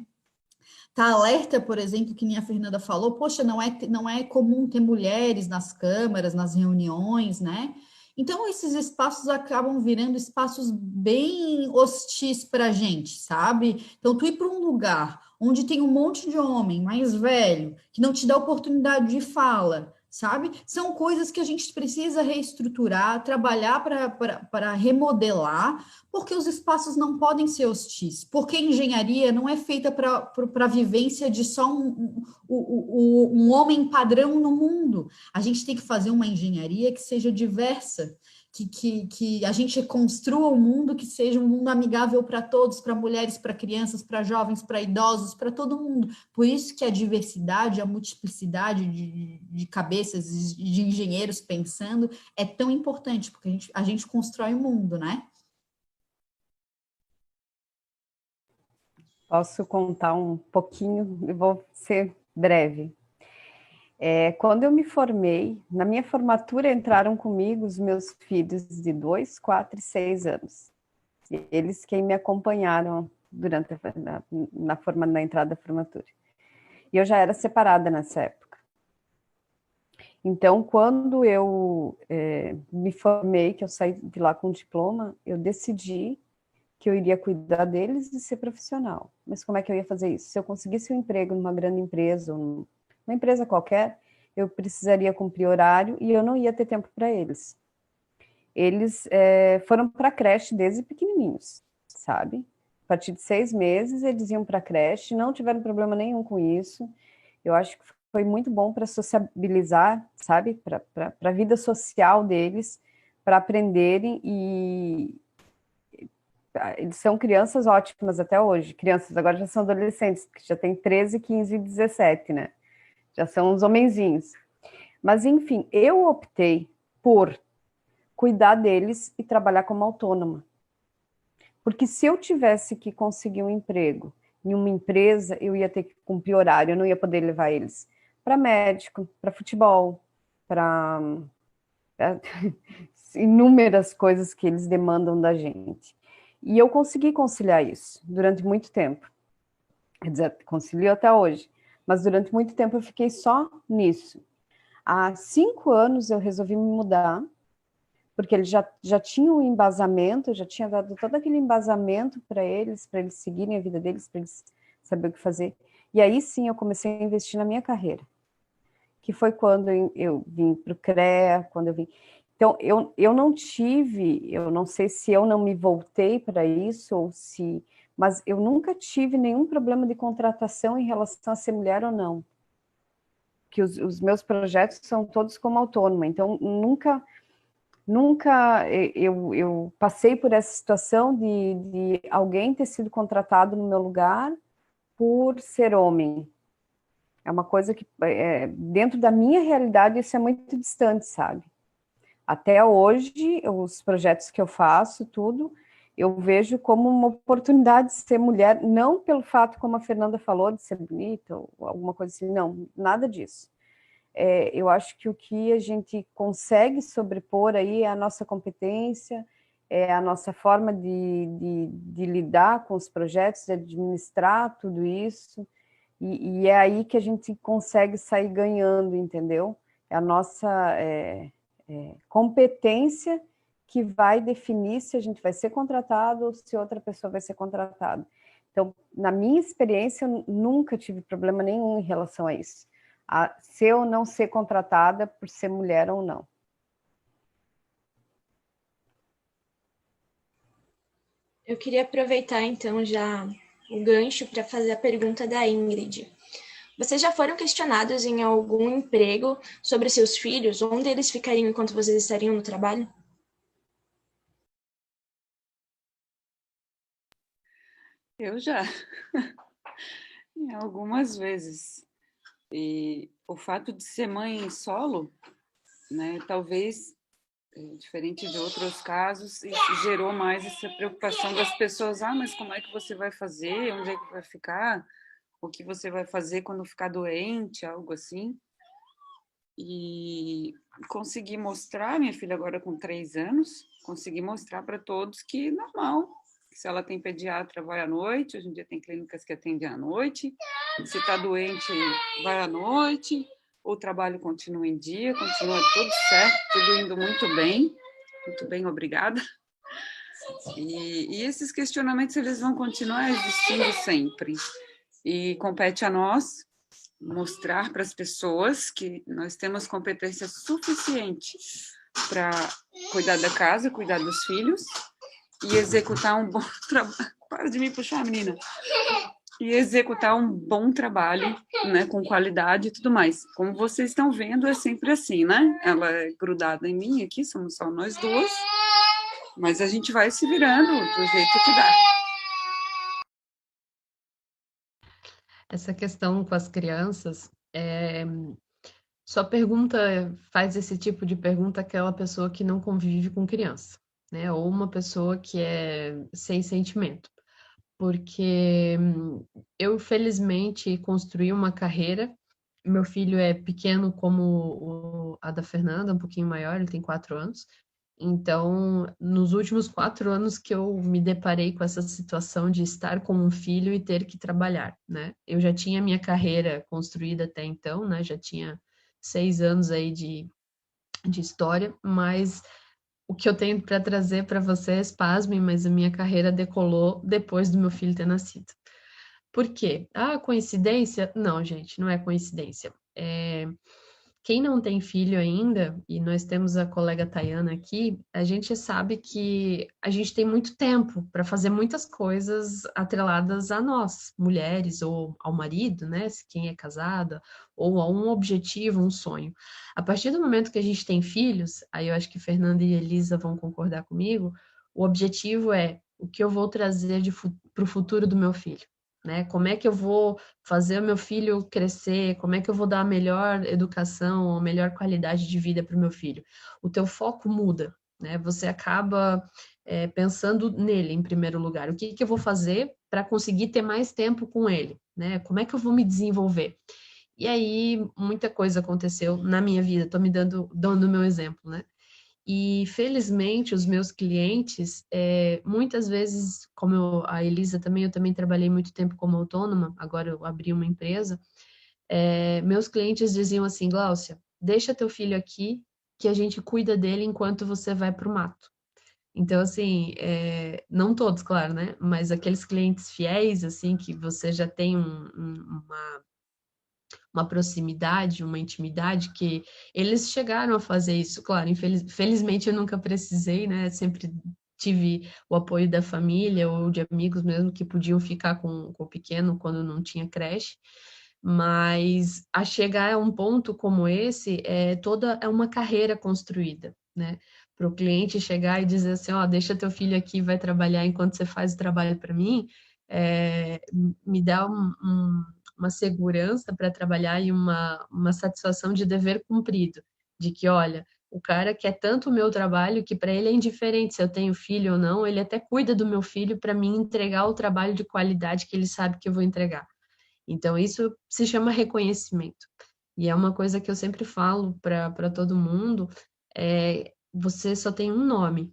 Tá alerta, por exemplo, que nem a Fernanda falou, poxa, não é comum ter mulheres nas câmaras, nas reuniões, né? Então, esses espaços acabam virando espaços bem hostis para a gente, sabe? Então, tu ir para um lugar onde tem um monte de homem mais velho, que não te dá oportunidade de fala, sabe? São coisas que a gente precisa reestruturar, trabalhar para remodelar, porque os espaços não podem ser hostis, porque a engenharia não é feita para a vivência de só um homem padrão no mundo. A gente tem que fazer uma engenharia que seja diversa, que a gente construa um mundo que seja um mundo amigável para todos, para mulheres, para crianças, para jovens, para idosos, para todo mundo. Por isso que a diversidade, a multiplicidade de cabeças, de engenheiros pensando, é tão importante, porque a gente constrói o mundo, né? Posso contar um pouquinho, eu vou ser breve. Quando eu me formei, na minha formatura entraram comigo os meus filhos de 2, 4 e 6 anos. Eles quem me acompanharam durante na entrada da formatura. E eu já era separada nessa época. Então, quando eu me formei, que eu saí de lá com diploma, eu decidi que eu iria cuidar deles e ser profissional. Mas como é que eu ia fazer isso? Se eu conseguisse um emprego numa grande empresa, uma empresa qualquer, eu precisaria cumprir horário e eu não ia ter tempo para eles. Eles foram para a creche desde pequenininhos, sabe? A partir de 6 meses, eles iam para a creche, não tiveram problema nenhum com isso. Eu acho que foi muito bom para sociabilizar, sabe? Para a vida social deles, para aprenderem e eles são crianças ótimas até hoje. Crianças agora já são adolescentes, que já tem 13, 15 e 17, né? Já são uns homenzinhos. Mas, enfim, eu optei por cuidar deles e trabalhar como autônoma. Porque se eu tivesse que conseguir um emprego em uma empresa, eu ia ter que cumprir horário, eu não ia poder levar eles para médico, para futebol, para inúmeras coisas que eles demandam da gente. E eu consegui conciliar isso durante muito tempo. Quer dizer, concilio até hoje. Mas durante muito tempo eu fiquei só nisso. Há 5 anos eu resolvi me mudar porque ele já tinha um embasamento, já tinha dado todo aquele embasamento para eles seguirem a vida deles, para eles saber o que fazer. E aí sim eu comecei a investir na minha carreira, que foi quando eu vim para o CREA, quando eu vim. Então, eu não tive, eu não sei se eu não me voltei para isso, ou se, mas eu nunca tive nenhum problema de contratação em relação a ser mulher ou não. Que os meus projetos são todos como autônoma, então nunca eu passei por essa situação de alguém ter sido contratado no meu lugar por ser homem. É uma coisa que, dentro da minha realidade, isso é muito distante, sabe? Até hoje, os projetos que eu faço, tudo, eu vejo como uma oportunidade de ser mulher, não pelo fato, como a Fernanda falou, de ser bonita ou alguma coisa assim, não, nada disso. Eu acho que o que a gente consegue sobrepor aí é a nossa competência, é a nossa forma de lidar com os projetos, de administrar tudo isso, e é aí que a gente consegue sair ganhando, entendeu? É a nossa competência que vai definir se a gente vai ser contratado ou se outra pessoa vai ser contratada. Então, na minha experiência, eu nunca tive problema nenhum em relação a isso. A ser ou não ser contratada por ser mulher ou não. Eu queria aproveitar, então, já o gancho para fazer a pergunta da Ingrid. Vocês já foram questionados em algum emprego sobre seus filhos? Onde eles ficariam enquanto vocês estariam no trabalho? Eu já, algumas vezes. E o fato de ser mãe solo, né, talvez, diferente de outros casos, gerou mais essa preocupação das pessoas. Mas como é que você vai fazer? Onde é que vai ficar? O que você vai fazer quando ficar doente? Algo assim. E consegui mostrar, minha filha agora com 3 anos, consegui mostrar para todos que normal. Se ela tem pediatra, vai à noite. Hoje em dia tem clínicas que atendem à noite. Se está doente, vai à noite. O trabalho continua em dia, continua tudo certo, tudo indo muito bem. Muito bem, obrigada. E esses questionamentos, eles vão continuar existindo sempre. E compete a nós mostrar para as pessoas que nós temos competência suficiente para cuidar da casa, cuidar dos filhos e executar um bom trabalho. Para de me puxar, menina. E executar um bom trabalho, né, com qualidade e tudo mais. Como vocês estão vendo, é sempre assim, né? Ela é grudada em mim aqui, somos só nós duas, mas a gente vai se virando do jeito que dá. Essa questão com as crianças, só pergunta, faz esse tipo de pergunta aquela pessoa que não convive com criança, né? Ou uma pessoa que é sem sentimento. Porque eu, felizmente, construí uma carreira. Meu filho é pequeno como a da Fernanda, um pouquinho maior, ele tem 4 anos. Então, nos últimos 4 anos que eu me deparei com essa situação de estar com um filho e ter que trabalhar, né? Eu já tinha minha carreira construída até então, né? Já tinha 6 anos aí de história, mas o que eu tenho para trazer para vocês, pasmem, mas a minha carreira decolou depois do meu filho ter nascido. Por quê? Coincidência? Não, gente, não é coincidência. Quem não tem filho ainda, e nós temos a colega Tayana aqui, a gente sabe que a gente tem muito tempo para fazer muitas coisas atreladas a nós, mulheres, ou ao marido, né? Se quem é casada, ou a um objetivo, um sonho. A partir do momento que a gente tem filhos, aí eu acho que Fernanda e Elisa vão concordar comigo, o objetivo é o que eu vou trazer para o futuro do meu filho. Né? Como é que eu vou fazer o meu filho crescer? Como é que eu vou dar a melhor educação, a melhor qualidade de vida para o meu filho? O teu foco muda, né? Você acaba pensando nele em primeiro lugar. O que eu vou fazer para conseguir ter mais tempo com ele, né? Como é que eu vou me desenvolver? E aí, muita coisa aconteceu na minha vida. Estou me dando o meu exemplo, né? E, felizmente, os meus clientes, muitas vezes, como a Elisa também, eu também trabalhei muito tempo como autônoma, agora eu abri uma empresa, meus clientes diziam assim, Gláucia, deixa teu filho aqui, que a gente cuida dele enquanto você vai para o mato. Então, assim, não todos, claro, né? Mas aqueles clientes fiéis, assim, que você já tem uma proximidade, uma intimidade, que eles chegaram a fazer isso. Claro, felizmente eu nunca precisei, né? Sempre tive o apoio da família ou de amigos mesmo que podiam ficar com o pequeno quando não tinha creche. Mas a chegar a um ponto como esse, é uma carreira construída, né? Para o cliente chegar e dizer assim, ó, deixa teu filho aqui, vai trabalhar enquanto você faz o trabalho para mim, me dá uma segurança para trabalhar e uma satisfação de dever cumprido, de que, olha, o cara quer tanto o meu trabalho que para ele é indiferente se eu tenho filho ou não, ele até cuida do meu filho para mim entregar o trabalho de qualidade que ele sabe que eu vou entregar. Então, isso se chama reconhecimento. E é uma coisa que eu sempre falo para todo mundo, você só tem um nome,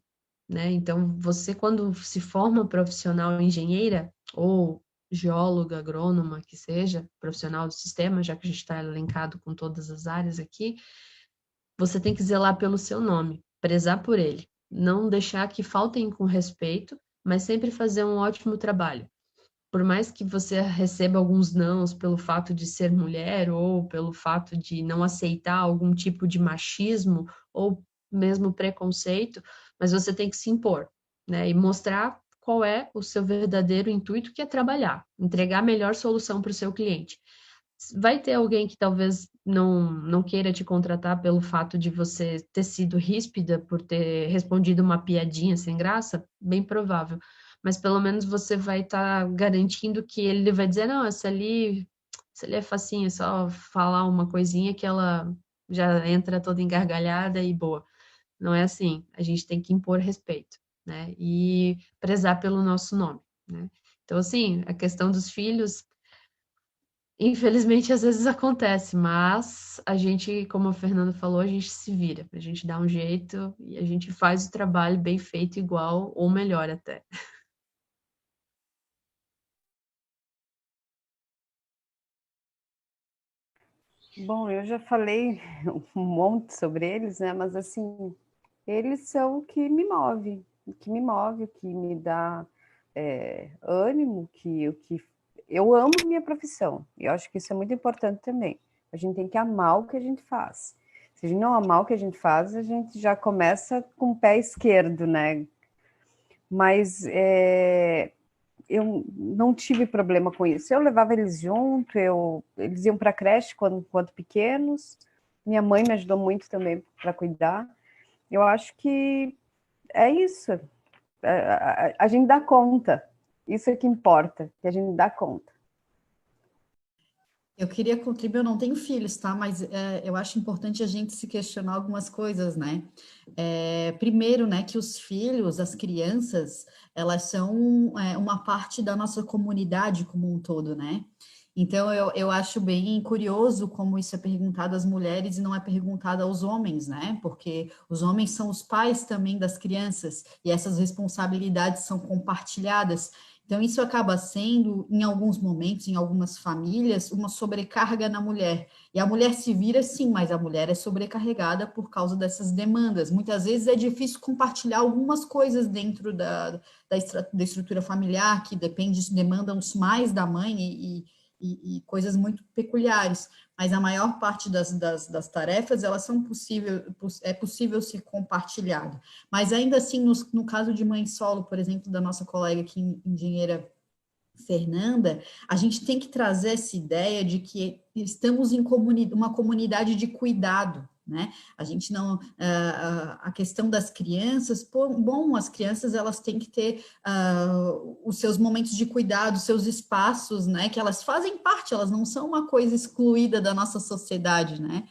né? Então, você quando se forma profissional engenheira ou geóloga, agrônoma, que seja, profissional do sistema, já que a gente está elencado com todas as áreas aqui, você tem que zelar pelo seu nome, prezar por ele, não deixar que faltem com respeito, mas sempre fazer um ótimo trabalho. Por mais que você receba alguns nãos pelo fato de ser mulher ou pelo fato de não aceitar algum tipo de machismo ou mesmo preconceito, mas você tem que se impor, né? E mostrar qual é o seu verdadeiro intuito, que é trabalhar, entregar a melhor solução para o seu cliente. Vai ter alguém que talvez não queira te contratar pelo fato de você ter sido ríspida por ter respondido uma piadinha sem graça? Bem provável. Mas pelo menos você vai estar garantindo que ele vai dizer, não, essa ali é facinho, é só falar uma coisinha que ela já entra toda engargalhada e boa. Não é assim. A gente tem que impor respeito, né? E prezar pelo nosso nome, né? Então, assim, a questão dos filhos, infelizmente, às vezes acontece, mas a gente, como o Fernando falou, a gente se vira, a gente dá um jeito e a gente faz o trabalho bem feito igual ou melhor até. Bom, eu já falei um monte sobre eles, né? Mas assim, eles são o que me move, o que me dá ânimo, o que eu amo minha profissão. E eu acho que isso é muito importante também. A gente tem que amar o que a gente faz. Se a gente não amar o que a gente faz, a gente já começa com o pé esquerdo, né? Mas eu não tive problema com isso. Eu levava eles junto, eles iam para a creche quando pequenos. Minha mãe me ajudou muito também para cuidar. Eu acho que é isso. A gente dá conta. Isso é que importa, que a gente dá conta. Eu queria contribuir, eu não tenho filhos, tá? Mas eu acho importante a gente se questionar algumas coisas, né? Primeiro, né, que os filhos, as crianças, elas são uma parte da nossa comunidade como um todo, né? Então, eu acho bem curioso como isso é perguntado às mulheres e não é perguntado aos homens, né? Porque os homens são os pais também das crianças e essas responsabilidades são compartilhadas. Então, isso acaba sendo, em alguns momentos, em algumas famílias, uma sobrecarga na mulher. E a mulher se vira, sim, mas a mulher é sobrecarregada por causa dessas demandas. Muitas vezes é difícil compartilhar algumas coisas dentro da estrutura familiar, que demandam mais da mãe e coisas muito peculiares. Mas a maior parte das tarefas, elas são é possível ser compartilhado. Mas ainda assim, no caso de mãe solo, por exemplo, da nossa colega aqui, engenheira Fernanda, a gente tem que trazer essa ideia de que estamos em uma comunidade de cuidado, né? A gente não, a questão das crianças, bom, as crianças elas têm que ter os seus momentos de cuidado, os seus espaços, né? Que elas fazem parte, elas não são uma coisa excluída da nossa sociedade, né?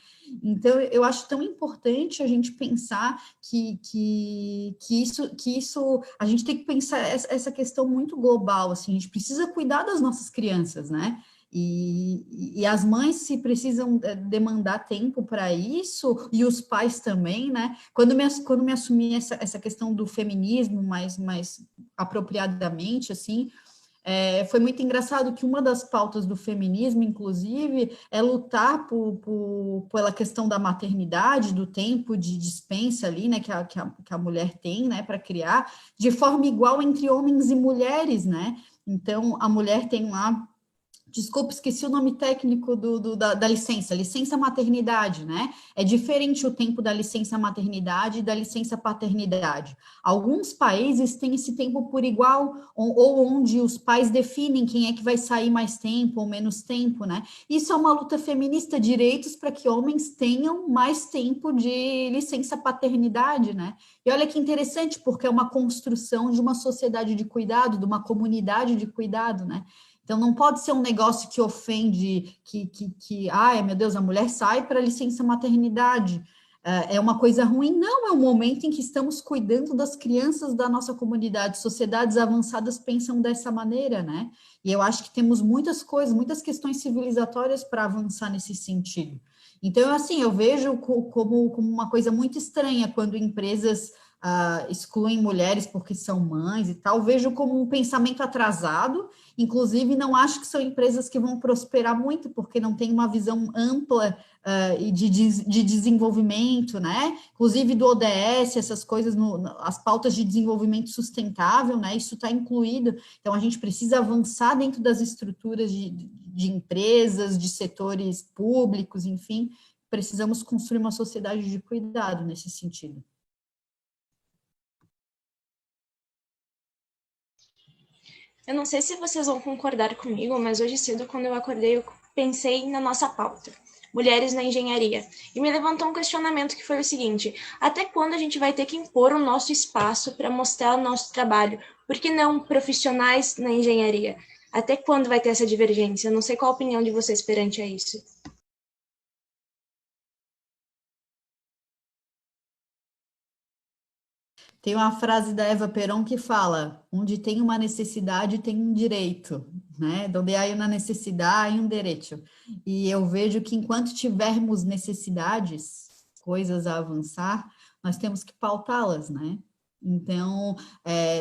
Então, eu acho tão importante a gente pensar que isso, a gente tem que pensar essa questão muito global, assim, a gente precisa cuidar das nossas crianças, né? E as mães, se precisam demandar tempo para isso, e os pais também, né? Quando me assumi essa questão do feminismo mais apropriadamente, assim, Foi muito engraçado que uma das pautas do feminismo, inclusive, é lutar pela questão da maternidade, do tempo de dispensa ali, né, que a mulher tem, né, para criar, de forma igual entre homens e mulheres, né? Então, a mulher tem lá, desculpa, esqueci o nome técnico da licença maternidade, né? É diferente o tempo da licença maternidade e da licença paternidade. Alguns países têm esse tempo por igual, ou onde os pais definem quem é que vai sair mais tempo ou menos tempo, né? Isso é uma luta feminista, direitos para que homens tenham mais tempo de licença paternidade, né? E olha que interessante, porque é uma construção de uma sociedade de cuidado, de uma comunidade de cuidado, né? Então, não pode ser um negócio que ofende, ai, meu Deus, a mulher sai para licença maternidade. É uma coisa ruim? Não, é um momento em que estamos cuidando das crianças da nossa comunidade. Sociedades avançadas pensam dessa maneira, né? E eu acho que temos muitas coisas, muitas questões civilizatórias para avançar nesse sentido. Então, assim, eu vejo como uma coisa muito estranha quando empresas excluem mulheres porque são mães e tal. Vejo como um pensamento atrasado. Inclusive, não acho que são empresas que vão prosperar muito, porque não tem uma visão ampla e de desenvolvimento, né? Inclusive do ODS, essas coisas, as pautas de desenvolvimento sustentável, né? Isso está incluído. Então, a gente precisa avançar dentro das estruturas de empresas, de setores públicos, enfim. Precisamos construir uma sociedade de cuidado nesse sentido. Eu não sei se vocês vão concordar comigo, mas hoje cedo, quando eu acordei, eu pensei na nossa pauta, mulheres na engenharia, e me levantou um questionamento que foi o seguinte: até quando a gente vai ter que impor o nosso espaço para mostrar o nosso trabalho? Por que não profissionais na engenharia? Até quando vai ter essa divergência? Eu não sei qual a opinião de vocês perante a isso. Tem uma frase da Eva Peron que fala: onde tem uma necessidade, tem um direito, né? Donde há uma necessidade, há um direito. E eu vejo que enquanto tivermos necessidades, coisas a avançar, nós temos que pautá-las, né? Então,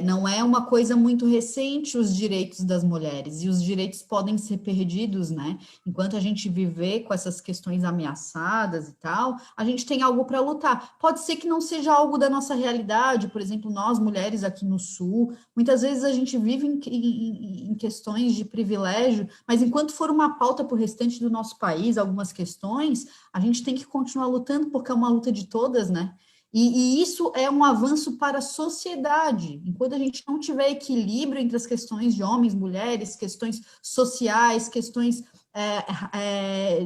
não é uma coisa muito recente os direitos das mulheres, e os direitos podem ser perdidos, né? Enquanto a gente viver com essas questões ameaçadas e tal, a gente tem algo para lutar. Pode ser que não seja algo da nossa realidade, por exemplo, nós mulheres aqui no Sul, muitas vezes a gente vive em questões de privilégio, mas enquanto for uma pauta para o restante do nosso país, algumas questões, a gente tem que continuar lutando, porque é uma luta de todas, né? E isso é um avanço para a sociedade. Enquanto a gente não tiver equilíbrio entre as questões de homens, mulheres, questões sociais, questões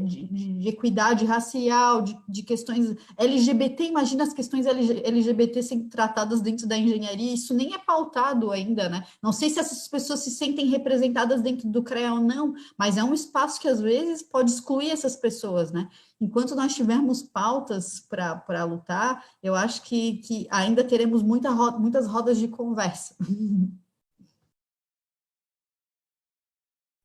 de equidade racial, de questões LGBT, imagina as questões LGBT sendo tratadas dentro da engenharia, isso nem é pautado ainda, né? Não sei se essas pessoas se sentem representadas dentro do CREA ou não, mas é um espaço que às vezes pode excluir essas pessoas, né? Enquanto nós tivermos pautas para lutar, eu acho que ainda teremos muitas rodas de conversa.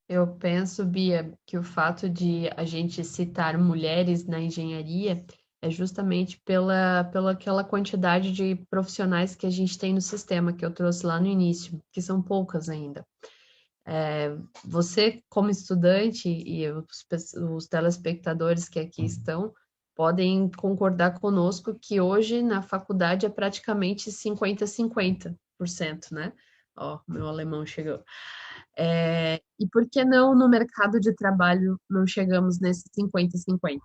Eu penso, Bia, que o fato de a gente citar mulheres na engenharia é justamente pela aquela quantidade de profissionais que a gente tem no sistema, que eu trouxe lá no início, que são poucas ainda. Você, como estudante, e os telespectadores que aqui estão, podem concordar conosco que hoje na faculdade é praticamente 50-50%, né? Ó, meu alemão chegou. E por que não no mercado de trabalho não chegamos nesse 50-50,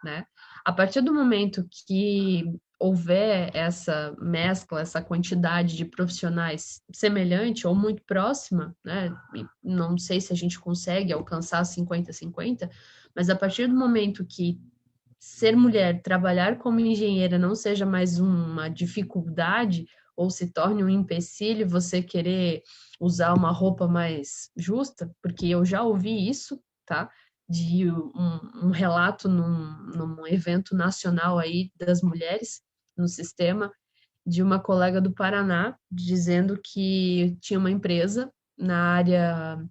né? A partir do momento que houver essa mescla, essa quantidade de profissionais semelhante ou muito próxima, né? E não sei se a gente consegue alcançar 50-50, mas a partir do momento que ser mulher, trabalhar como engenheira não seja mais uma dificuldade ou se torne um empecilho você querer usar uma roupa mais justa, porque eu já ouvi isso, tá? De um relato num evento nacional aí das mulheres no sistema, de uma colega do Paraná, dizendo que tinha uma empresa na área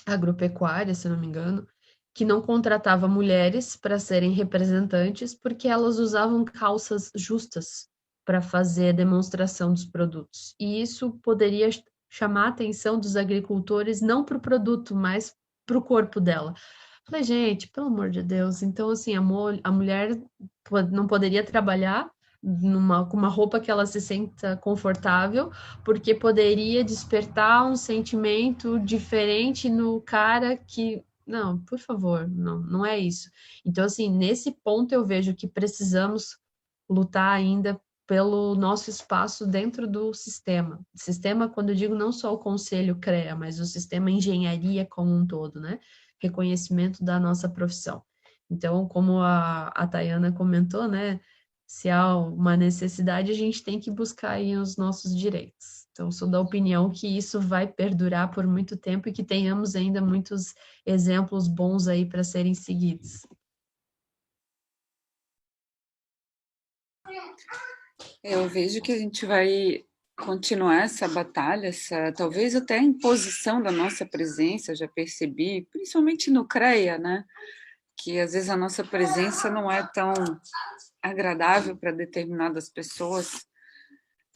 agropecuária, se não me engano, que não contratava mulheres para serem representantes porque elas usavam calças justas para fazer a demonstração dos produtos. E isso poderia chamar a atenção dos agricultores não para o produto, mas para o corpo dela. Falei, gente, pelo amor de Deus, então assim, a mulher não poderia trabalhar com uma roupa que ela se sinta confortável, porque poderia despertar um sentimento diferente no cara que... Não, por favor, não é isso. Então, assim, nesse ponto eu vejo que precisamos lutar ainda pelo nosso espaço dentro do sistema. Sistema, quando eu digo não só o Conselho CREA, mas o sistema engenharia como um todo, né? Reconhecimento da nossa profissão. Então, como a Tayana comentou, né? Se há uma necessidade, a gente tem que buscar aí os nossos direitos. Então, sou da opinião que isso vai perdurar por muito tempo e que tenhamos ainda muitos exemplos bons aí para serem seguidos. Eu vejo que a gente vai continuar essa batalha, talvez até a imposição da nossa presença, já percebi, principalmente no CREA, né? Que às vezes a nossa presença não é tão agradável para determinadas pessoas,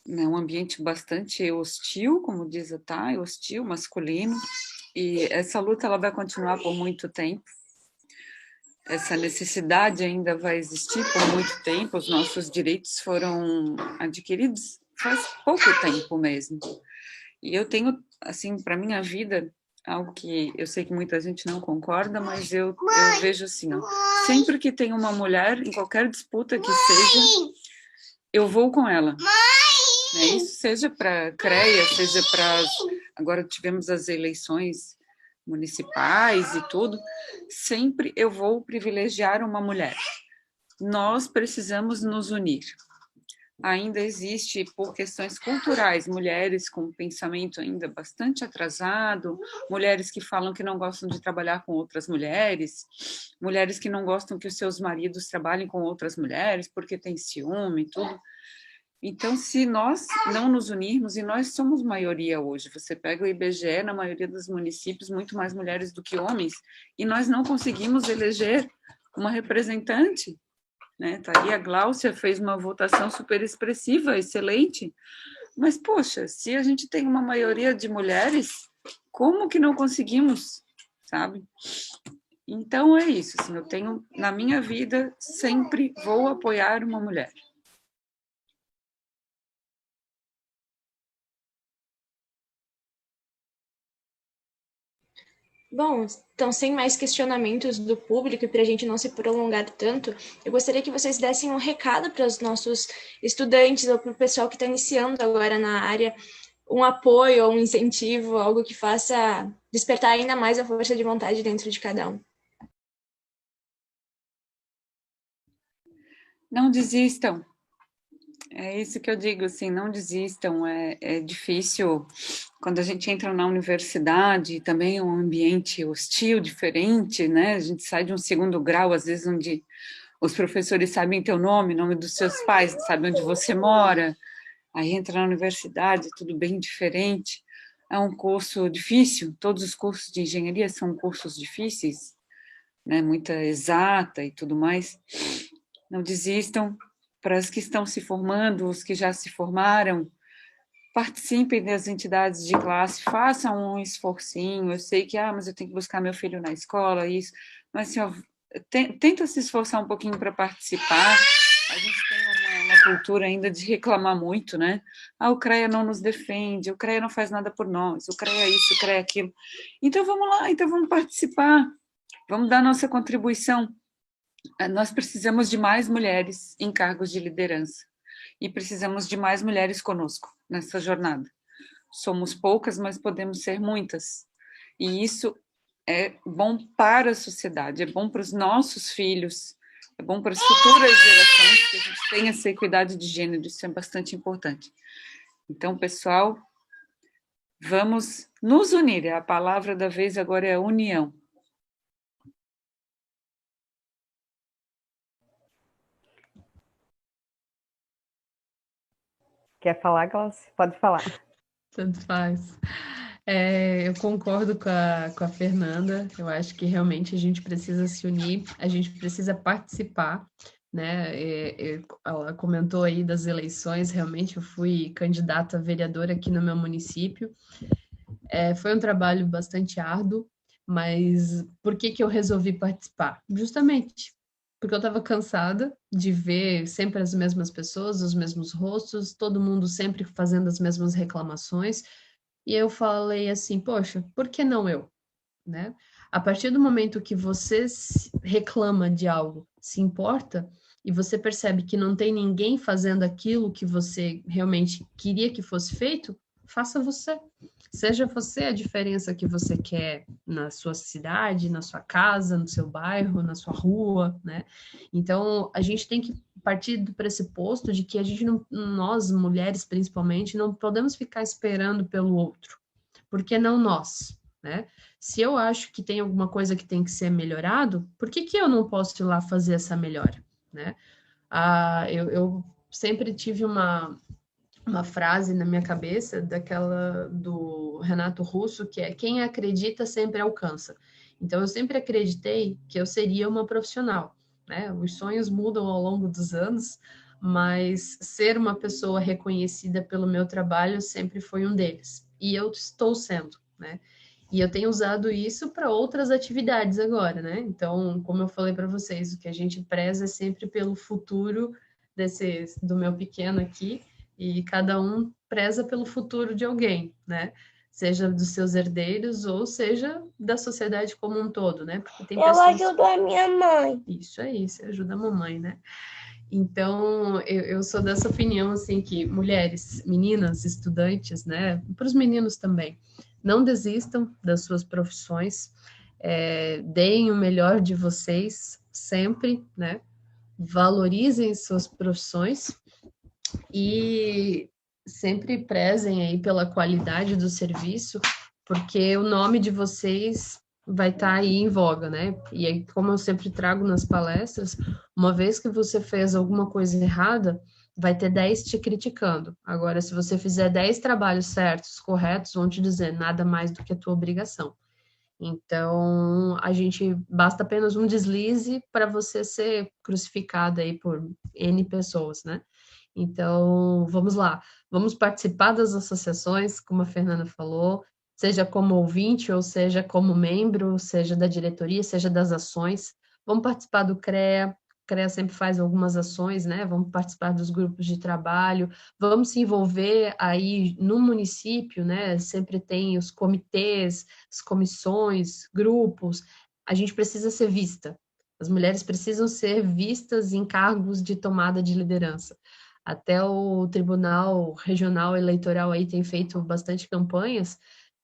né? Um ambiente bastante hostil, como diz a Thay, hostil, masculino, e essa luta ela vai continuar por muito tempo. Essa necessidade ainda vai existir por muito tempo, os nossos direitos foram adquiridos faz pouco tempo mesmo. E eu tenho, assim, para minha vida, algo que eu sei que muita gente não concorda, mas eu vejo assim, ó, sempre que tem uma mulher, em qualquer disputa que seja, eu vou com ela. Né? Isso seja para CREA, seja para... Agora tivemos as eleições municipais e tudo, sempre eu vou privilegiar uma mulher. Nós precisamos nos unir. Ainda existe, por questões culturais, mulheres com pensamento ainda bastante atrasado, mulheres que falam que não gostam de trabalhar com outras mulheres, mulheres que não gostam que os seus maridos trabalhem com outras mulheres porque tem ciúme e tudo. Então, se nós não nos unirmos, e nós somos maioria hoje, você pega o IBGE, na maioria dos municípios, muito mais mulheres do que homens, e nós não conseguimos eleger uma representante, né? Tá aí a Gláucia fez uma votação super expressiva, excelente, mas, poxa, se a gente tem uma maioria de mulheres, como que não conseguimos, sabe? Então, é isso, assim, eu tenho, na minha vida, sempre vou apoiar uma mulher. Bom, então, sem mais questionamentos do público e para a gente não se prolongar tanto, eu gostaria que vocês dessem um recado para os nossos estudantes ou para o pessoal que está iniciando agora na área, um apoio ou um incentivo, algo que faça despertar ainda mais a força de vontade dentro de cada um. Não desistam. É isso que eu digo, assim, não desistam. É difícil quando a gente entra na universidade, também é um ambiente hostil, diferente, né? A gente sai de um segundo grau, às vezes, onde os professores sabem teu nome, nome dos seus pais, sabem onde você mora. Aí entra na universidade, tudo bem diferente. É um curso difícil, todos os cursos de engenharia são cursos difíceis, né? Muita exata e tudo mais. Não desistam. Para os que estão se formando, os que já se formaram, participem das entidades de classe, façam um esforcinho. Eu sei que, mas eu tenho que buscar meu filho na escola, isso. Mas, assim, ó, tenta se esforçar um pouquinho para participar. A gente tem uma cultura ainda de reclamar muito, né? O CREA não nos defende, o CREA não faz nada por nós, o CREA isso, o CREA aquilo. Então, vamos lá, então vamos participar, vamos dar nossa contribuição. Nós precisamos de mais mulheres em cargos de liderança e precisamos de mais mulheres conosco nessa jornada. Somos poucas, mas podemos ser muitas. E isso é bom para a sociedade, é bom para os nossos filhos, é bom para as futuras gerações que a gente tenha essa equidade de gênero, isso é bastante importante. Então, pessoal, vamos nos unir. A palavra da vez agora é a união. Quer falar, Glaucia? Pode falar. Tanto faz. Eu concordo com a Fernanda, eu acho que realmente a gente precisa se unir, a gente precisa participar, né? Ela comentou aí das eleições, realmente eu fui candidata a vereadora aqui no meu município. Foi um trabalho bastante árduo, mas por que que eu resolvi participar? Justamente porque eu estava cansada de ver sempre as mesmas pessoas, os mesmos rostos, todo mundo sempre fazendo as mesmas reclamações, e eu falei assim, poxa, por que não eu? Né? A partir do momento que você reclama de algo, se importa, e você percebe que não tem ninguém fazendo aquilo que você realmente queria que fosse feito, faça você. Seja você a diferença que você quer na sua cidade, na sua casa, no seu bairro, na sua rua, né? Então, a gente tem que partir do pressuposto de que a gente não, nós mulheres principalmente, não podemos ficar esperando pelo outro. Por que não nós, né? Se eu acho que tem alguma coisa que tem que ser melhorado, por que que eu não posso ir lá fazer essa melhora, né? Eu sempre tive uma frase na minha cabeça daquela do Renato Russo, que é quem acredita sempre alcança. Então, eu sempre acreditei que eu seria uma profissional, né? Os sonhos mudam ao longo dos anos, mas ser uma pessoa reconhecida pelo meu trabalho sempre foi um deles. E eu estou sendo, né? E eu tenho usado isso para outras atividades agora, né? Então, como eu falei para vocês, o que a gente preza é sempre pelo futuro do meu pequeno aqui, e cada um preza pelo futuro de alguém, né? Seja dos seus herdeiros ou seja da sociedade como um todo, né? Porque tem pessoas... ajudo a minha mãe. Isso aí, você ajuda a mamãe, né? Então, eu sou dessa opinião, assim, que mulheres, meninas, estudantes, né? Para os meninos também, não desistam das suas profissões, deem o melhor de vocês sempre, né? Valorizem suas profissões e sempre prezem aí pela qualidade do serviço, porque o nome de vocês vai estar aí em voga, né? E aí, como eu sempre trago nas palestras, uma vez que você fez alguma coisa errada, vai ter 10 te criticando. Agora, se você fizer 10 trabalhos certos, corretos, vão te dizer nada mais do que a tua obrigação. Então, a gente basta apenas um deslize para você ser crucificada aí por N pessoas, né? Então, vamos lá, vamos participar das associações, como a Fernanda falou, seja como ouvinte, ou seja como membro, seja da diretoria, seja das ações. Vamos participar do CREA, o CREA sempre faz algumas ações, né? Vamos participar dos grupos de trabalho, vamos se envolver aí no município, né? Sempre tem os comitês, as comissões, grupos. A gente precisa ser vista. As mulheres precisam ser vistas em cargos de tomada de liderança. Até o Tribunal Regional Eleitoral aí tem feito bastante campanhas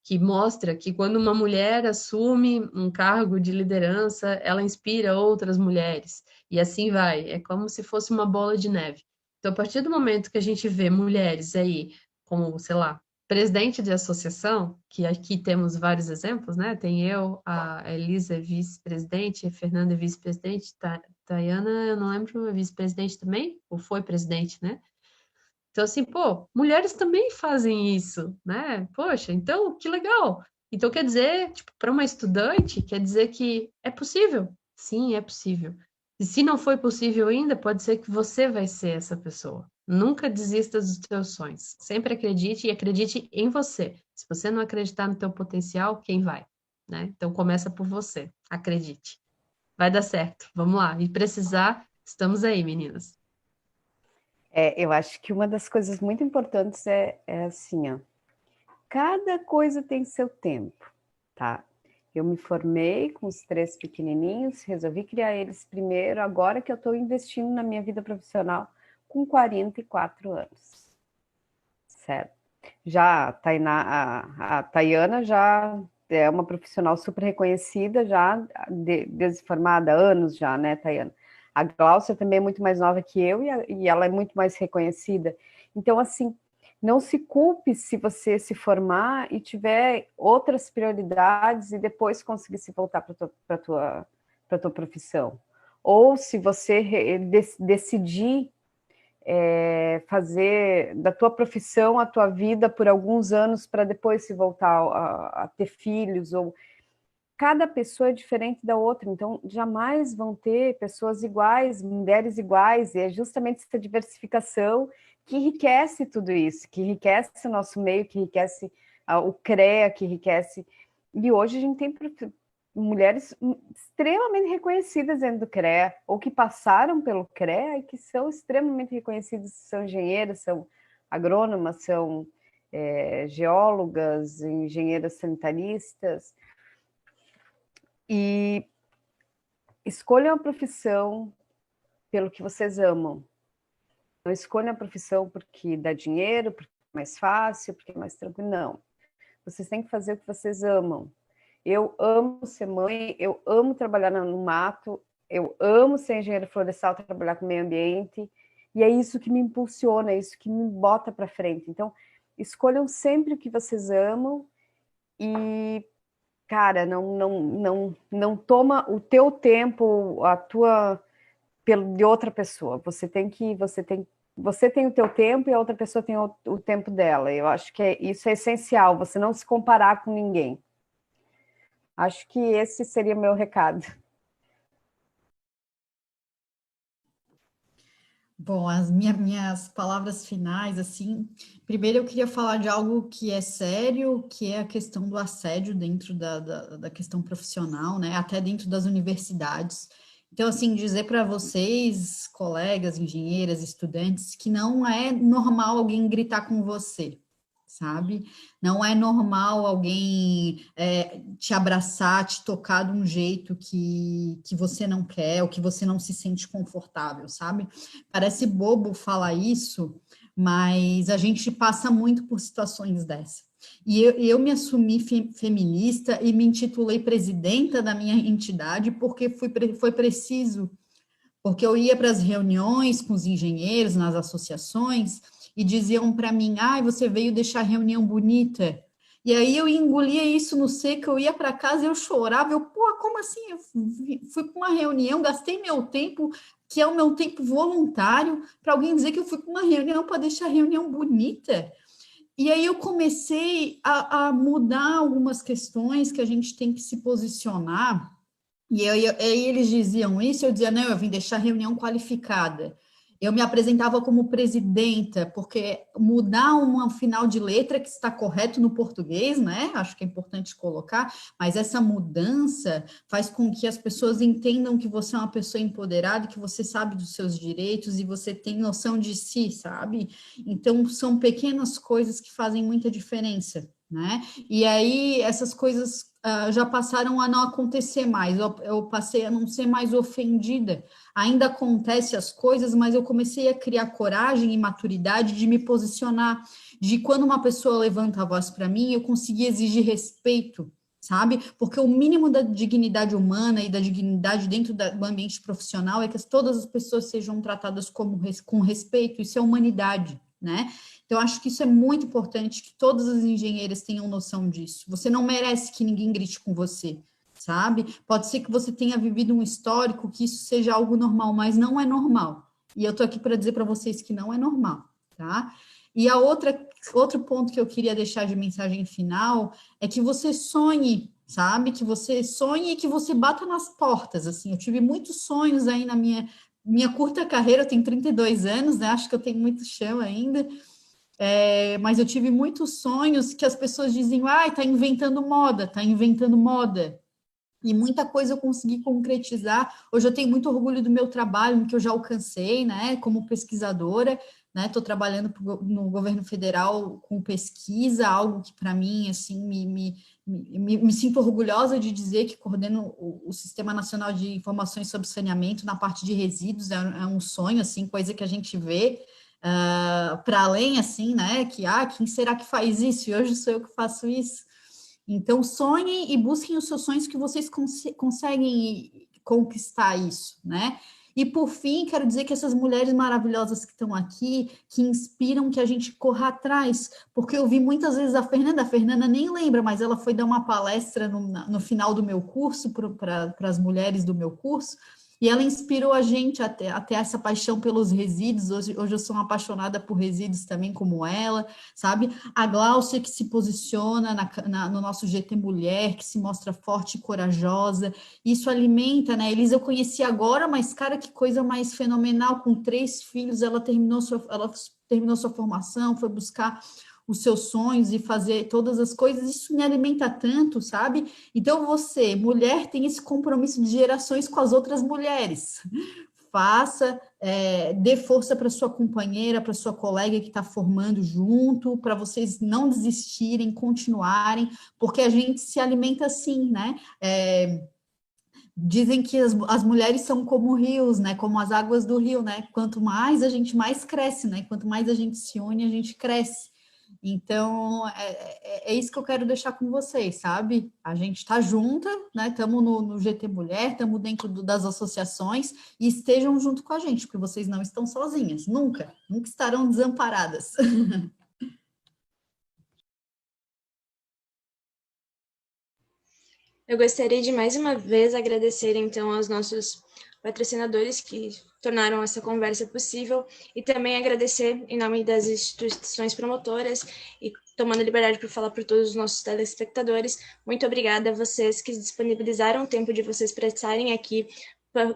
que mostra que quando uma mulher assume um cargo de liderança, ela inspira outras mulheres. E assim vai. É como se fosse uma bola de neve. Então, a partir do momento que a gente vê mulheres aí, como, sei lá, presidente de associação, que aqui temos vários exemplos, né? Tem eu, a Elisa é vice-presidente, a Fernanda é vice-presidente, Tayana, eu não lembro, é vice-presidente também? Ou foi presidente, né? Então, assim, pô, mulheres também fazem isso, né? Poxa, então, que legal. Então, quer dizer, tipo, para uma estudante, quer dizer que é possível. Sim, é possível. E se não foi possível ainda, pode ser que você vai ser essa pessoa. Nunca desista dos teus sonhos. Sempre acredite e acredite em você. Se você não acreditar no teu potencial, quem vai? Né? Então, começa por você. Acredite. Vai dar certo. Vamos lá. E precisar, estamos aí, meninas. Eu acho que uma das coisas muito importantes é assim, ó, cada coisa tem seu tempo, tá? Eu me formei com os 3 pequenininhos, resolvi criar eles primeiro, agora que eu estou investindo na minha vida profissional com 44 anos, certo? Já a Tainá, a Tayana já é uma profissional super reconhecida, já desde formada há anos já, né, Tayana? A Gláucia também é muito mais nova que eu e ela é muito mais reconhecida. Então, assim, não se culpe se você se formar e tiver outras prioridades e depois conseguir se voltar para a tua profissão. Ou se você decidir fazer da tua profissão a tua vida por alguns anos para depois se voltar a ter filhos. Ou cada pessoa é diferente da outra, então jamais vão ter pessoas iguais, mulheres iguais, e é justamente essa diversificação que enriquece tudo isso, que enriquece o nosso meio, que enriquece o CREA, que enriquece... E hoje a gente tem mulheres extremamente reconhecidas dentro do CREA, ou que passaram pelo CREA e que são extremamente reconhecidas, são engenheiras, são agrônomas, são geólogas, engenheiras sanitaristas. E escolham a profissão pelo que vocês amam. Não escolham a profissão porque dá dinheiro, porque é mais fácil, porque é mais tranquilo. Não. Vocês têm que fazer o que vocês amam. Eu amo ser mãe, eu amo trabalhar no mato, eu amo ser engenheira florestal, trabalhar com meio ambiente, e é isso que me impulsiona, é isso que me bota para frente. Então, escolham sempre o que vocês amam e, cara, não toma o teu tempo, de outra pessoa. Você tem o teu tempo e a outra pessoa tem o tempo dela. Eu acho que isso é essencial, você não se comparar com ninguém. Acho que esse seria o meu recado. Bom, as minhas palavras finais, assim, primeiro eu queria falar de algo que é sério, que é a questão do assédio dentro da questão profissional, né, até dentro das universidades. Então, assim, dizer para vocês, colegas, engenheiras, estudantes, que não é normal alguém gritar com você, sabe? Não é normal alguém te abraçar, te tocar de um jeito que você não quer, ou que você não se sente confortável, sabe? Parece bobo falar isso, mas a gente passa muito por situações dessas. E eu me assumi feminista e me intitulei presidenta da minha entidade porque foi preciso, porque eu ia para as reuniões com os engenheiros, nas associações, e diziam para mim, você veio deixar a reunião bonita. E aí eu engolia isso no seco, eu ia para casa e eu chorava, como assim? Eu fui para uma reunião, gastei meu tempo, que é o meu tempo voluntário, para alguém dizer que eu fui para uma reunião para deixar a reunião bonita. E aí eu comecei a mudar algumas questões que a gente tem que se posicionar. E aí eles diziam isso, eu dizia, não, eu vim deixar a reunião qualificada. Eu me apresentava como presidenta, porque mudar um final de letra que está correto no português, né? Acho que é importante colocar, mas essa mudança faz com que as pessoas entendam que você é uma pessoa empoderada, que você sabe dos seus direitos e você tem noção de si, sabe? Então, são pequenas coisas que fazem muita diferença, né? E aí, essas coisas já passaram a não acontecer mais, eu passei a não ser mais ofendida. Ainda acontece as coisas, mas eu comecei a criar coragem e maturidade de me posicionar, de quando uma pessoa levanta a voz para mim, eu conseguir exigir respeito, sabe? Porque o mínimo da dignidade humana e da dignidade dentro do ambiente profissional é que todas as pessoas sejam tratadas com respeito, isso é humanidade, né? Então, acho que isso é muito importante, que todas as engenheiras tenham noção disso. Você não merece que ninguém grite com você, sabe? Pode ser que você tenha vivido um histórico, que isso seja algo normal, mas não é normal. E eu tô aqui para dizer para vocês que não é normal, tá? E outro ponto que eu queria deixar de mensagem final é que você sonhe, sabe? Que você sonhe e que você bata nas portas, assim. Eu tive muitos sonhos aí na minha curta carreira, eu tenho 32 anos, né? Acho que eu tenho muito chão ainda. Mas eu tive muitos sonhos que as pessoas dizem, tá inventando moda. E muita coisa eu consegui concretizar. Hoje eu tenho muito orgulho do meu trabalho, no que eu já alcancei, né, como pesquisadora, né, estou trabalhando no governo federal com pesquisa, algo que para mim, assim, me sinto orgulhosa de dizer que coordeno o Sistema Nacional de Informações sobre Saneamento na parte de resíduos, é um sonho, assim, coisa que a gente vê, para além, assim, né, quem será que faz isso? E hoje sou eu que faço isso. Então, sonhem e busquem os seus sonhos que vocês conseguem conquistar isso, né? E, por fim, quero dizer que essas mulheres maravilhosas que estão aqui, que inspiram que a gente corra atrás, porque eu vi muitas vezes a Fernanda nem lembra, mas ela foi dar uma palestra no final do meu curso, para as mulheres do meu curso, E ela inspirou a gente até essa paixão pelos resíduos. Hoje eu sou uma apaixonada por resíduos também, como ela, sabe? A Gláucia, que se posiciona no nosso GT Mulher, que se mostra forte e corajosa. Isso alimenta, né? Elisa eu conheci agora, mas, cara, que coisa mais fenomenal. Com 3 filhos, ela terminou sua formação, foi buscar os seus sonhos e fazer todas as coisas. Isso me alimenta tanto, sabe? Então, você, mulher, tem esse compromisso de gerações com as outras mulheres. Faça, dê força para sua companheira, para sua colega que está formando junto, para vocês não desistirem, continuarem, porque a gente se alimenta assim, né? Dizem que as mulheres são como rios, né? Como as águas do rio, né? Quanto mais a gente mais cresce, né? Quanto mais a gente se une, a gente cresce. Então, é isso que eu quero deixar com vocês, sabe? A gente está junta, né? Estamos no GT Mulher, estamos dentro das associações e estejam junto com a gente, porque vocês não estão sozinhas, nunca, nunca estarão desamparadas. Eu gostaria de mais uma vez agradecer, então, aos nossos patrocinadores que tornaram essa conversa possível e também agradecer em nome das instituições promotoras e tomando liberdade para falar por todos os nossos telespectadores. Muito obrigada a vocês que disponibilizaram o tempo de vocês para estarem aqui,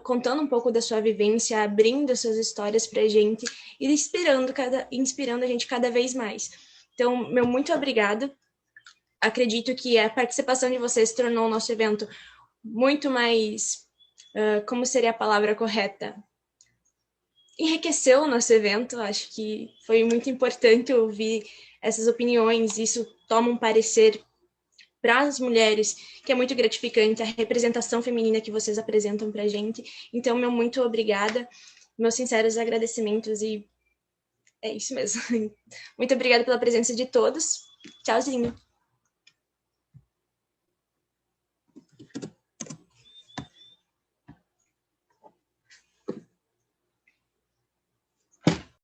contando um pouco da sua vivência, abrindo suas histórias para a gente e inspirando a gente cada vez mais. Então, meu muito obrigado. Acredito que a participação de vocês tornou o nosso evento muito mais, como seria a palavra correta? Enriqueceu o nosso evento, acho que foi muito importante ouvir essas opiniões, isso toma um parecer para as mulheres, que é muito gratificante, a representação feminina que vocês apresentam para a gente. Então, meu muito obrigada, meus sinceros agradecimentos e é isso mesmo. Muito obrigada pela presença de todos. Tchauzinho.